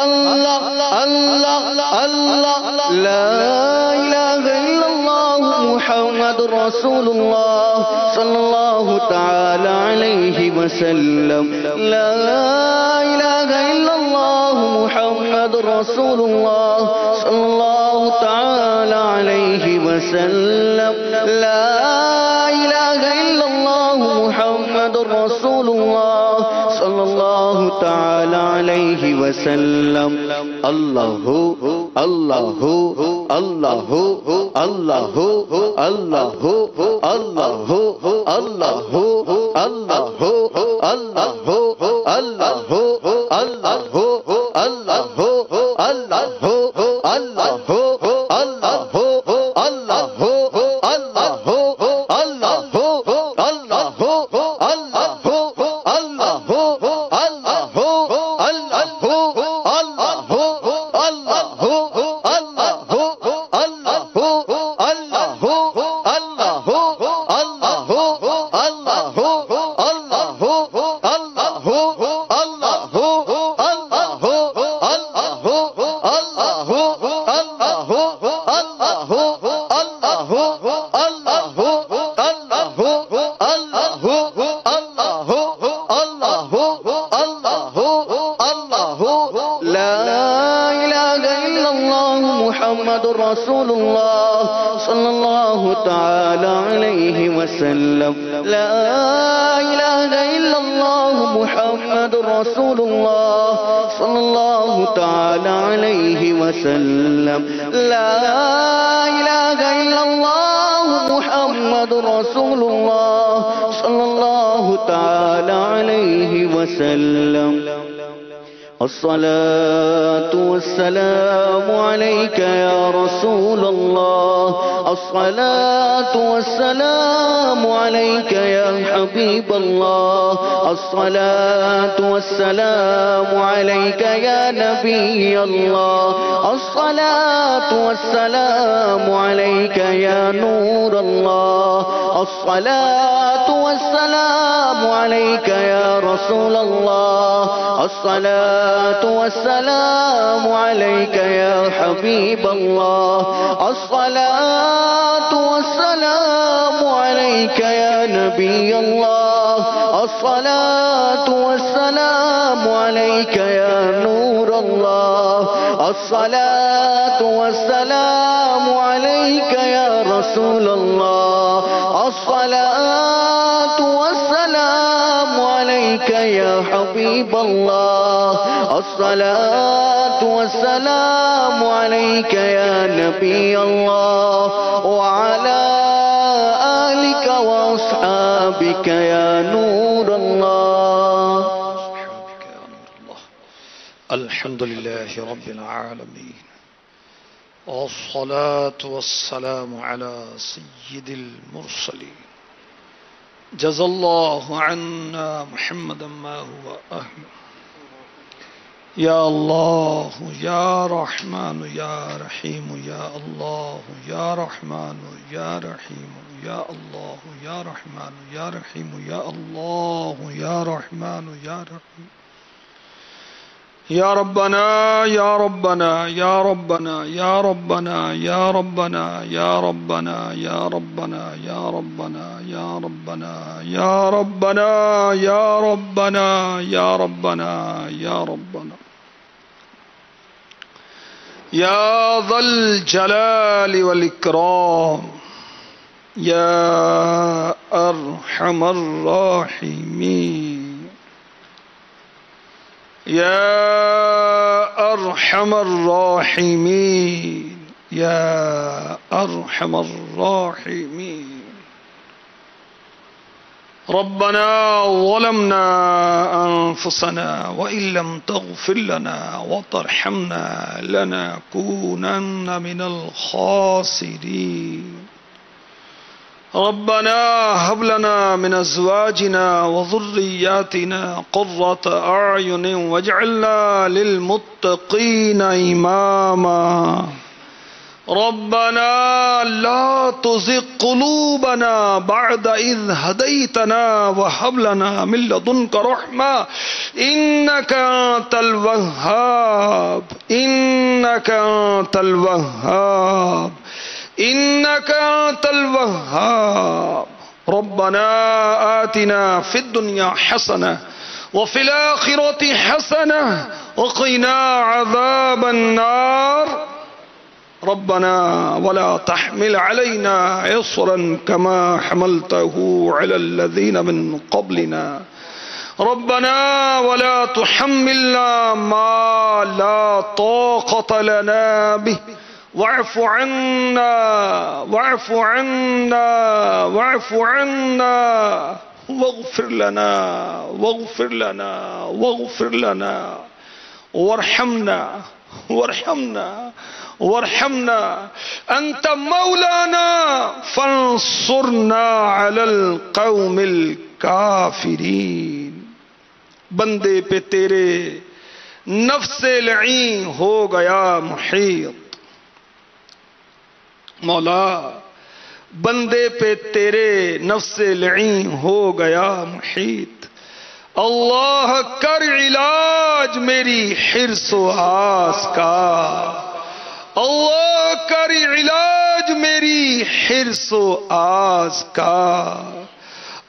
اللہ اللہ اللہ لا الہ الا اللہ محمد رسول اللہ صلی اللہ تعالی علیہ وسلم لا الہ الا اللہ محمد رسول اللہ صلی اللہ تعالی علیہ وسلم لا الہ الا اللہ محمد رسول اللہ صلی اللہ تعالی علیہ وسلم اللہ اللہ اللہ اللہ اللہ اللہ اللہ اللہ رسول اللہ صلی اللہ تعالی علیہ وسلم لا الہ الا اللہ محمد رسول اللہ صلی اللہ تعالی علیہ وسلم لا الہ الا اللہ محمد رسول اللہ صلی اللہ تعالی علیہ وسلم الصلاة والسلام عليك يا رسول الله الصلاة والسلام عليك يا حبيب الله الصلاة والسلام عليك يا نبي الله الصلاة والسلام عليك يا نور الله الصلاة والسلام عليك يا رسول الله الصلاة والسلام عليك يا حبيب الله الصلاة والسلام عليك يا نبي الله الصلاة والسلام عليك يا نور الله الصلاة والسلام عليك يا رسول الله الصلاة والسلام عليك يا حبيب الله الصلاة والسلام عليك يا نبي الله وعلى آلك وأصحابك يا نور الله. الحمد لله رب العالمين والصلاة والسلام على سيد المرسلين جزا الله عنا محمدا ما هو أهل. يا الله يا رحمن يا رحيم يا الله يا رحمن يا رحيم يا الله يا رحمن يا رحيم يا الله يا رحمن يا رحيم يا ربنا يا ربنا يا ربنا يا ربنا يا ربنا يا ربنا يا ربنا يا ربنا يا ربنا يا ربنا يا ربنا يا ربنا يا ربنا يا ذا الجلال والإكرام يا أرحم الراحمين يا أرحم الراحمين يا أرحم الراحمين. ربنا ظلمنا أنفسنا وإن لم تغفر لنا وترحمنا لنكونن من الخاسرين. ربنا هب لنا من أزواجنا وذرياتنا قرة أعين واجعلنا للمتقين إماما. ربنا لا تزغ قلوبنا بعد إذ هديتنا وهب لنا من لدنك رحمة إنك أنت الوهاب إنك أنت الوهاب إنك أنت الوهاب ربنا آتنا في الدنيا حسنة وفي الآخرة حسنة وقنا عذاب النار ربنا ولا تحمل علينا إصرا كما حملته على الذين من قبلنا ربنا ولا تحملنا ما لا طاقة لنا به واعف عنا واعف عنا واعف عنا واغفر لنا واغفر لنا واغفر لنا وارحمنا وارحمنا وارحمنا أنت مولانا فانصرنا على القوم الكافرين بندے پہ تیرے نفس لعین ہو گیا محیط مولا بندے پہ تیرے نفس لعین ہو گیا محیط اللہ کر علاج میری حرص و آس کا اللہ کر علاج میری حرص و آس کا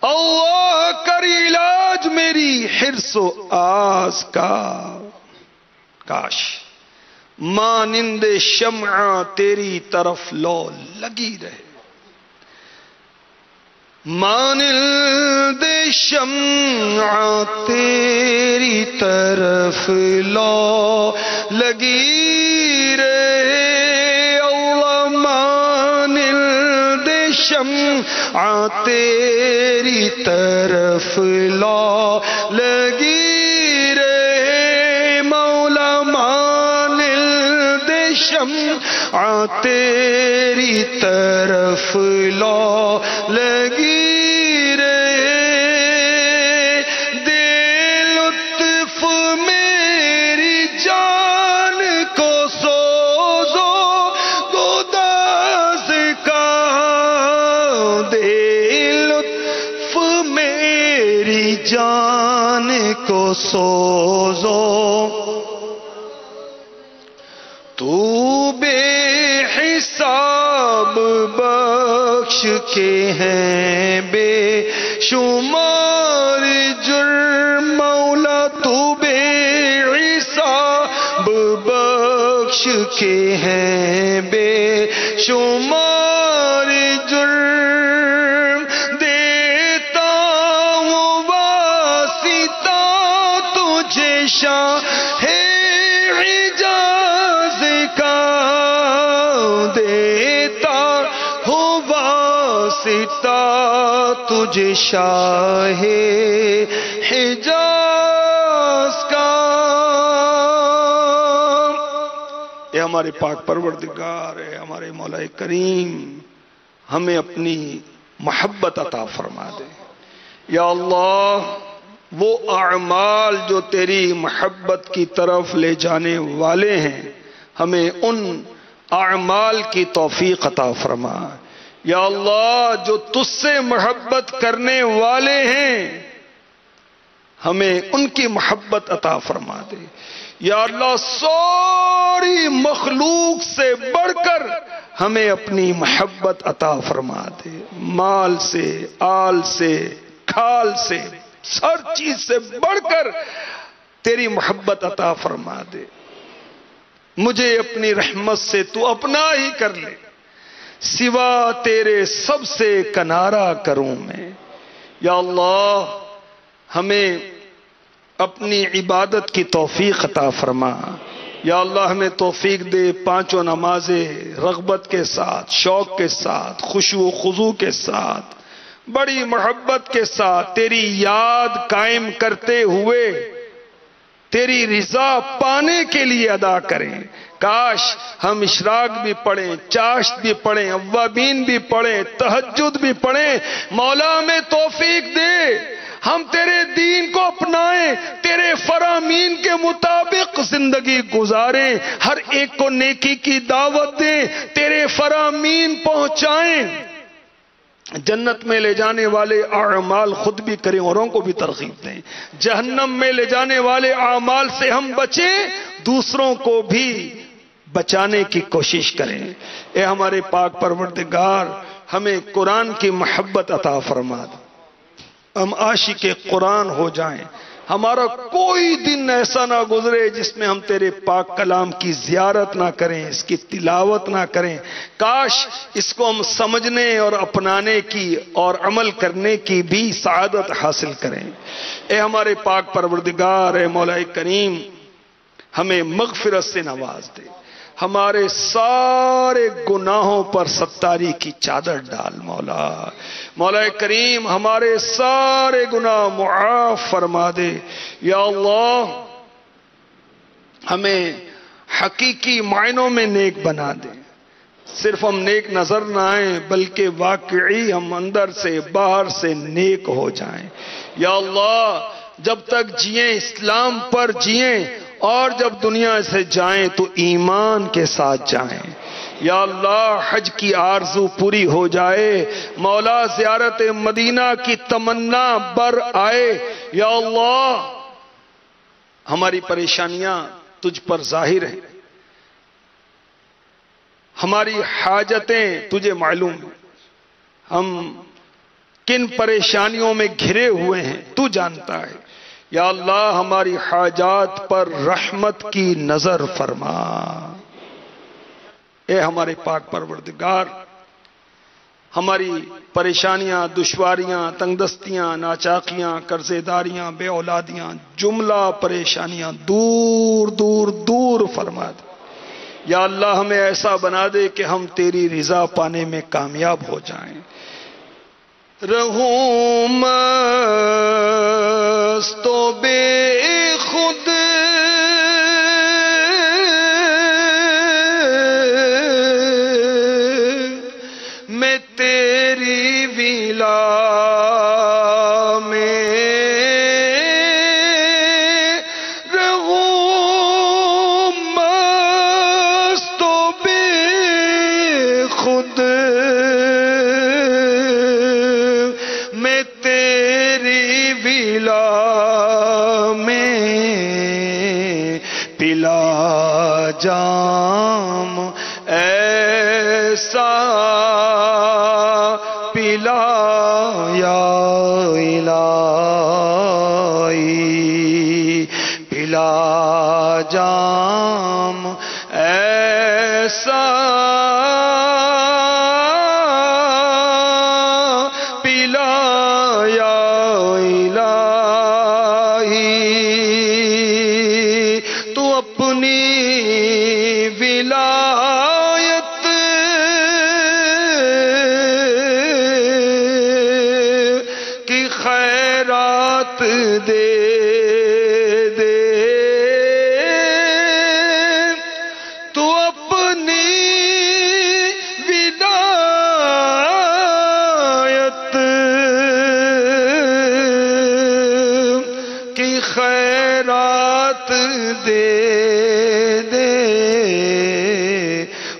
اللہ کر علاج میری حرص و آس کا کاش مانند شمع تیری طرف لو لگی رہے مانند شمع تیری طرف لو لگی رہے اللہ مانند شمع تیری طرف لو لگی رہے مولا مانند شمع تیری طرف لو لگی جان کو سوزو تو بے حساب بخش کے ہیں بے شمار جرم مولا تو بے حساب بخش کے ہیں بے شمار جرم دیتا ہوں واسطہ تجھے شاہ حجاز کا دیتا ہوں واسطہ تجھے شاہ حجاز کا. اے ہمارے پاک پروردگار، اے ہمارے مولا کریم، ہمیں اپنی محبت عطا فرما دے. یا اللہ وہ اعمال جو تیری محبت کی طرف لے جانے والے ہیں ہمیں ان اعمال کی توفیق عطا فرما. یا اللہ جو تجھ سے محبت کرنے والے ہیں ہمیں ان کی محبت عطا فرما دے. یا اللہ ساری مخلوق سے بڑھ کر ہمیں اپنی محبت عطا فرما دے. مال سے، آل سے، کھال سے، ہر چیز سے بڑھ کر تیری محبت عطا فرما دے. مجھے اپنی رحمت سے تو اپنا ہی کر لے، سوا تیرے سب سے کنارہ کروں میں. یا اللہ ہمیں اپنی عبادت کی توفیق عطا فرما. یا اللہ ہمیں توفیق دے پانچوں نمازیں رغبت کے ساتھ، شوق کے ساتھ، خشوع و خضوع کے ساتھ، بڑی محبت کے ساتھ تیری یاد قائم کرتے ہوئے تیری رضا پانے کے لیے ادا کریں. کاش ہم اشراق بھی پڑھیں، چاشت بھی پڑھیں، اوابین بھی پڑھیں، تہجد بھی پڑھیں. مولا ہمیں توفیق دے ہم تیرے دین کو اپنائیں، تیرے فرامین کے مطابق زندگی گزاریں، ہر ایک کو نیکی کی دعوت دیں، تیرے فرامین پہنچائیں، جنت میں لے جانے والے اعمال خود بھی کریں، اوروں کو بھی ترغیب دیں، جہنم میں لے جانے والے اعمال سے ہم بچیں، دوسروں کو بھی بچانے کی کوشش کریں۔ اے ہمارے پاک پروردگار، ہمیں قرآن کی محبت عطا فرما دے، ہم عاشق قرآن ہو جائیں، ہمارا کوئی دن ایسا نہ گزرے جس میں ہم تیرے پاک کلام کی زیارت نہ کریں، اس کی تلاوت نہ کریں، کاش اس کو ہم سمجھنے اور اپنانے کی اور عمل کرنے کی بھی سعادت حاصل کریں۔ اے ہمارے پاک پروردگار، اے مولا کریم، ہمیں مغفرت سے نواز دے، ہمارے سارے گناہوں پر ستاری کی چادر ڈال مولا۔ مولا کریم، ہمارے سارے گناہ معاف فرما دے یا اللہ، ہمیں حقیقی معنوں میں نیک بنا دے، صرف ہم نیک نظر نہ آئیں بلکہ واقعی ہم اندر سے باہر سے نیک ہو جائیں یا اللہ۔ جب تک جئیں اسلام پر جئیں، اور جب دنیا سے جائیں تو ایمان کے ساتھ جائیں یا اللہ۔ حج کی آرزو پوری ہو جائے مولا، زیارت مدینہ کی تمنا بر آئے یا اللہ۔ ہماری پریشانیاں تجھ پر ظاہر ہیں، ہماری حاجتیں تجھے معلوم ہیں، ہم کن پریشانیوں میں گھرے ہوئے ہیں تو جانتا ہے یا اللہ۔ ہماری حاجات پر رحمت کی نظر فرما۔ اے ہمارے پاک پروردگار، ہماری پریشانیاں، دشواریاں، تنگ دستیاں، ناچاقیاں، قرضے داریاں، بے اولادیاں، جملہ پریشانیاں دور دور دور فرما دے یا اللہ۔ ہمیں ایسا بنا دے کہ ہم تیری رضا پانے میں کامیاب ہو جائیں۔ رہوں مست و بے خود میں تیری ولا میں، رہوں مست و بے خود میں تیری ولا میں، پلا جام ایسا پلا یا الہی، پلا جام ایسا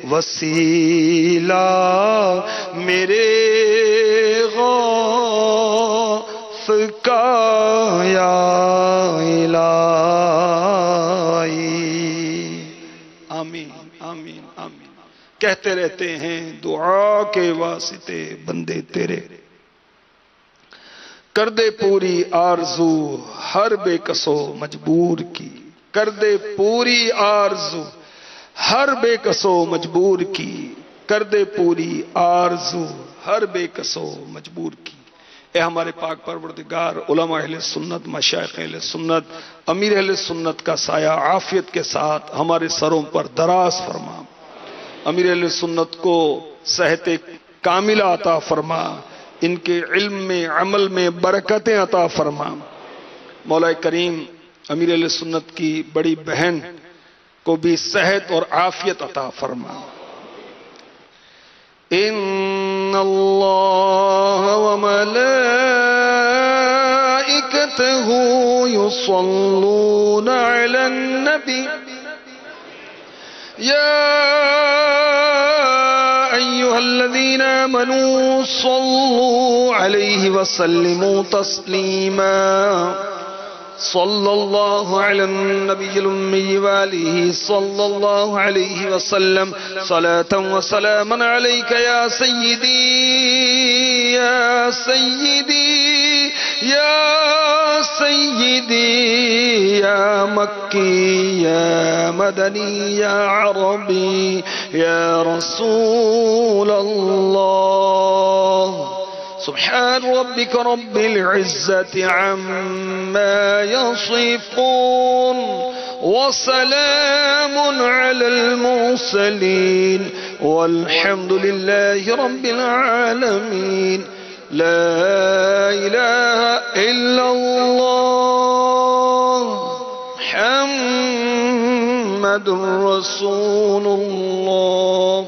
وسیلہ میرے غوث کا یا الہی۔ آمین آمین آمین۔ کہتے رہتے ہیں دعا کے واسطے بندے تیرے، کر دے پوری آرزو ہر بے کسو مجبور کی، کر دے پوری آرزو ہر بے کسو مجبور کی، کر دے پوری آرزو ہر بے کسو مجبور کی۔ اے ہمارے پاک پروردگار، علماء اہل سنت، مشائخ اہل سنت، امیر اہل سنت کا سایہ عافیت کے ساتھ ہمارے سروں پر دراز فرما، امیر اہل سنت کو صحت کاملہ عطا فرما، ان کے علم میں عمل میں برکتیں عطا فرما۔ مولا کریم، امیر اہل سنت کی بڑی بہن کو بھی صحت اور عافیت عطا فرما۔ ان اللہ وملائکتہ وملائكته يصلون على النبي يا أيها الذين آمنوا صلوا عليه وسلموا تسليما صلى الله على النبي الأمي وآله صلى الله عليه وسلم صلاة وسلاما عليك يا سيدي يا سيدي يا سيدي يا مكي يا مدني يا عربي يا رسول الله سبحان ربك رب العزة عما يصفون وسلام على المرسلين والحمد لله رب العالمين لا إله إلا الله محمد رسول الله.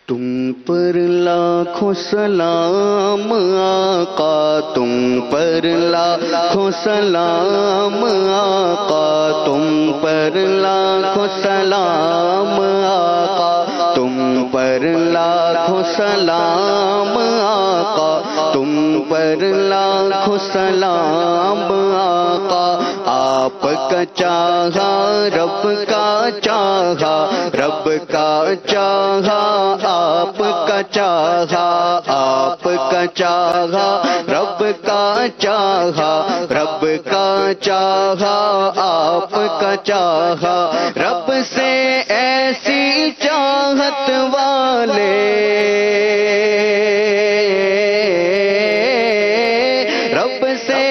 تم پر لاکھوں سلام آقا، تم پر لاکھوں سلام آقا، تم پر لاکھوں سلام آقا، تم پر لاکھوں سلام آقا، تم پر لاکھوں سلام آقا. آپ کا چاہا رب کا چاہا، رب کا چاہا آپ کا چاہا، آپ کا چاہا رب کا چاہا، رب کا چاہا آپ کا چاہا. رب سے ایسی چاہت والے، رب سے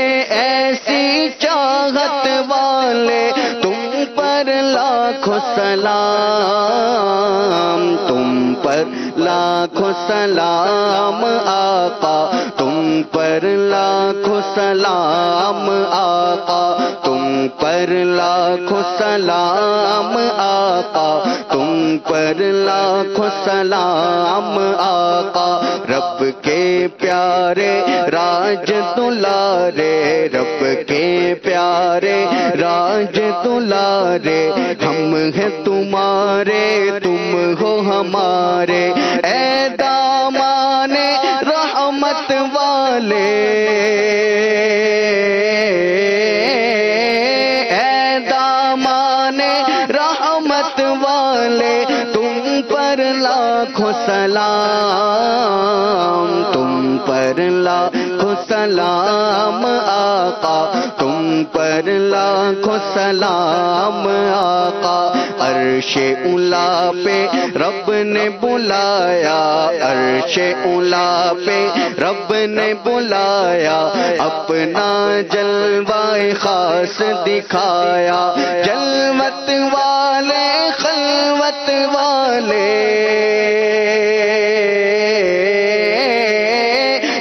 ایسی چاہت والے، تم پر لاکھوں سلام، تم پر لاکھوں سلام آقا، تم پر لاکھوں سلام آقا، تم پر لاکھوں سلام آقا، تم پر لاکھوں سلام آقا. رب کے پیارے راج دلارے، رب کے پیارے راج دلارے، ہم ہیں تمہارے تم ہو ہمارے. اے دامان رحمت والے، اے دامان رحمت والے، تم پر لاکھوں سلام، تم پر لاکھوں سلام آقا، تم پر لاکھوں سلام آقا. عرش اولا پہ رب نے بلایا، عرش اولا پہ رب نے بلایا، اپنا جلوہ خاص دکھایا. جلوت والے خلوت والے،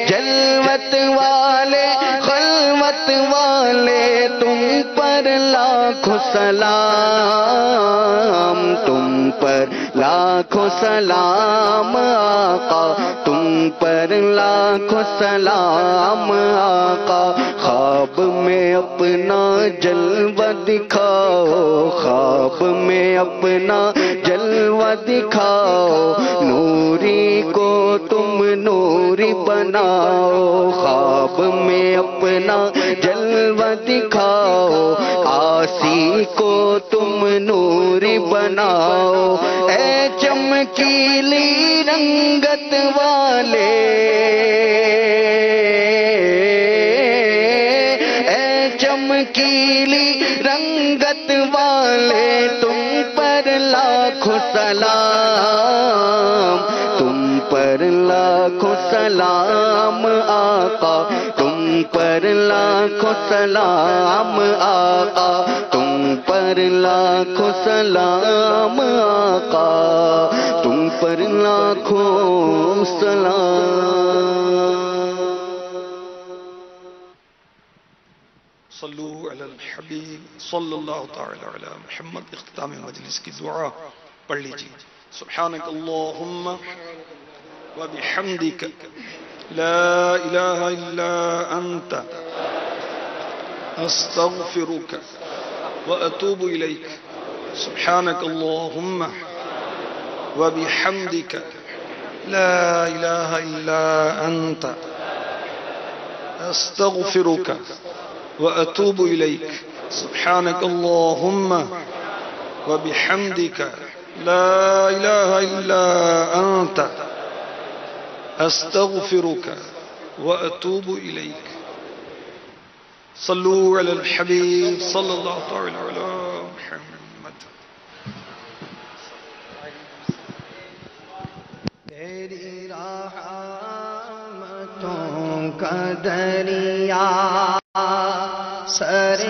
جلوت والے خلوت والے، تم پر لاکھوں سلام، تم پر لاکھوں سلام آقا، تم پر لاکھوں سلام آقا. خواب میں اپنا جلوہ دکھاؤ، خواب میں اپنا جلوہ دکھاؤ، نوری کو تم نوری بناؤ. خواب میں اپنا جلوہ دکھاؤ، آسی کو تم نوری بناؤ. اے چمکیلی رنگت والے، اے چمکیلی رنگت والے، تم پر لاکھوں سلام، تم پر لاکھوں سلام آقا، تم پر لاکھوں سلام آقا، تم پر لاکھوں سلام آقا، تم پر لاکھوں سلام. صلو علی الحبیب صلی اللہ تعالی علی محمد. اختتام مجلس کی دعا پڑھ لیجیے. سبحانک اللہم و بحمدک لا إله إلا أنت أستغفرك وأتوب إليك سبحانك اللهم وبحمدك لا إله إلا أنت أستغفرك وأتوب إليك سبحانك اللهم وبحمدك لا إله إلا أنت أستغفرك وأتوب إليك. صلوا على الحبيب صلى الله تعالى على محمد. تیری رحمتوں کا دریا سر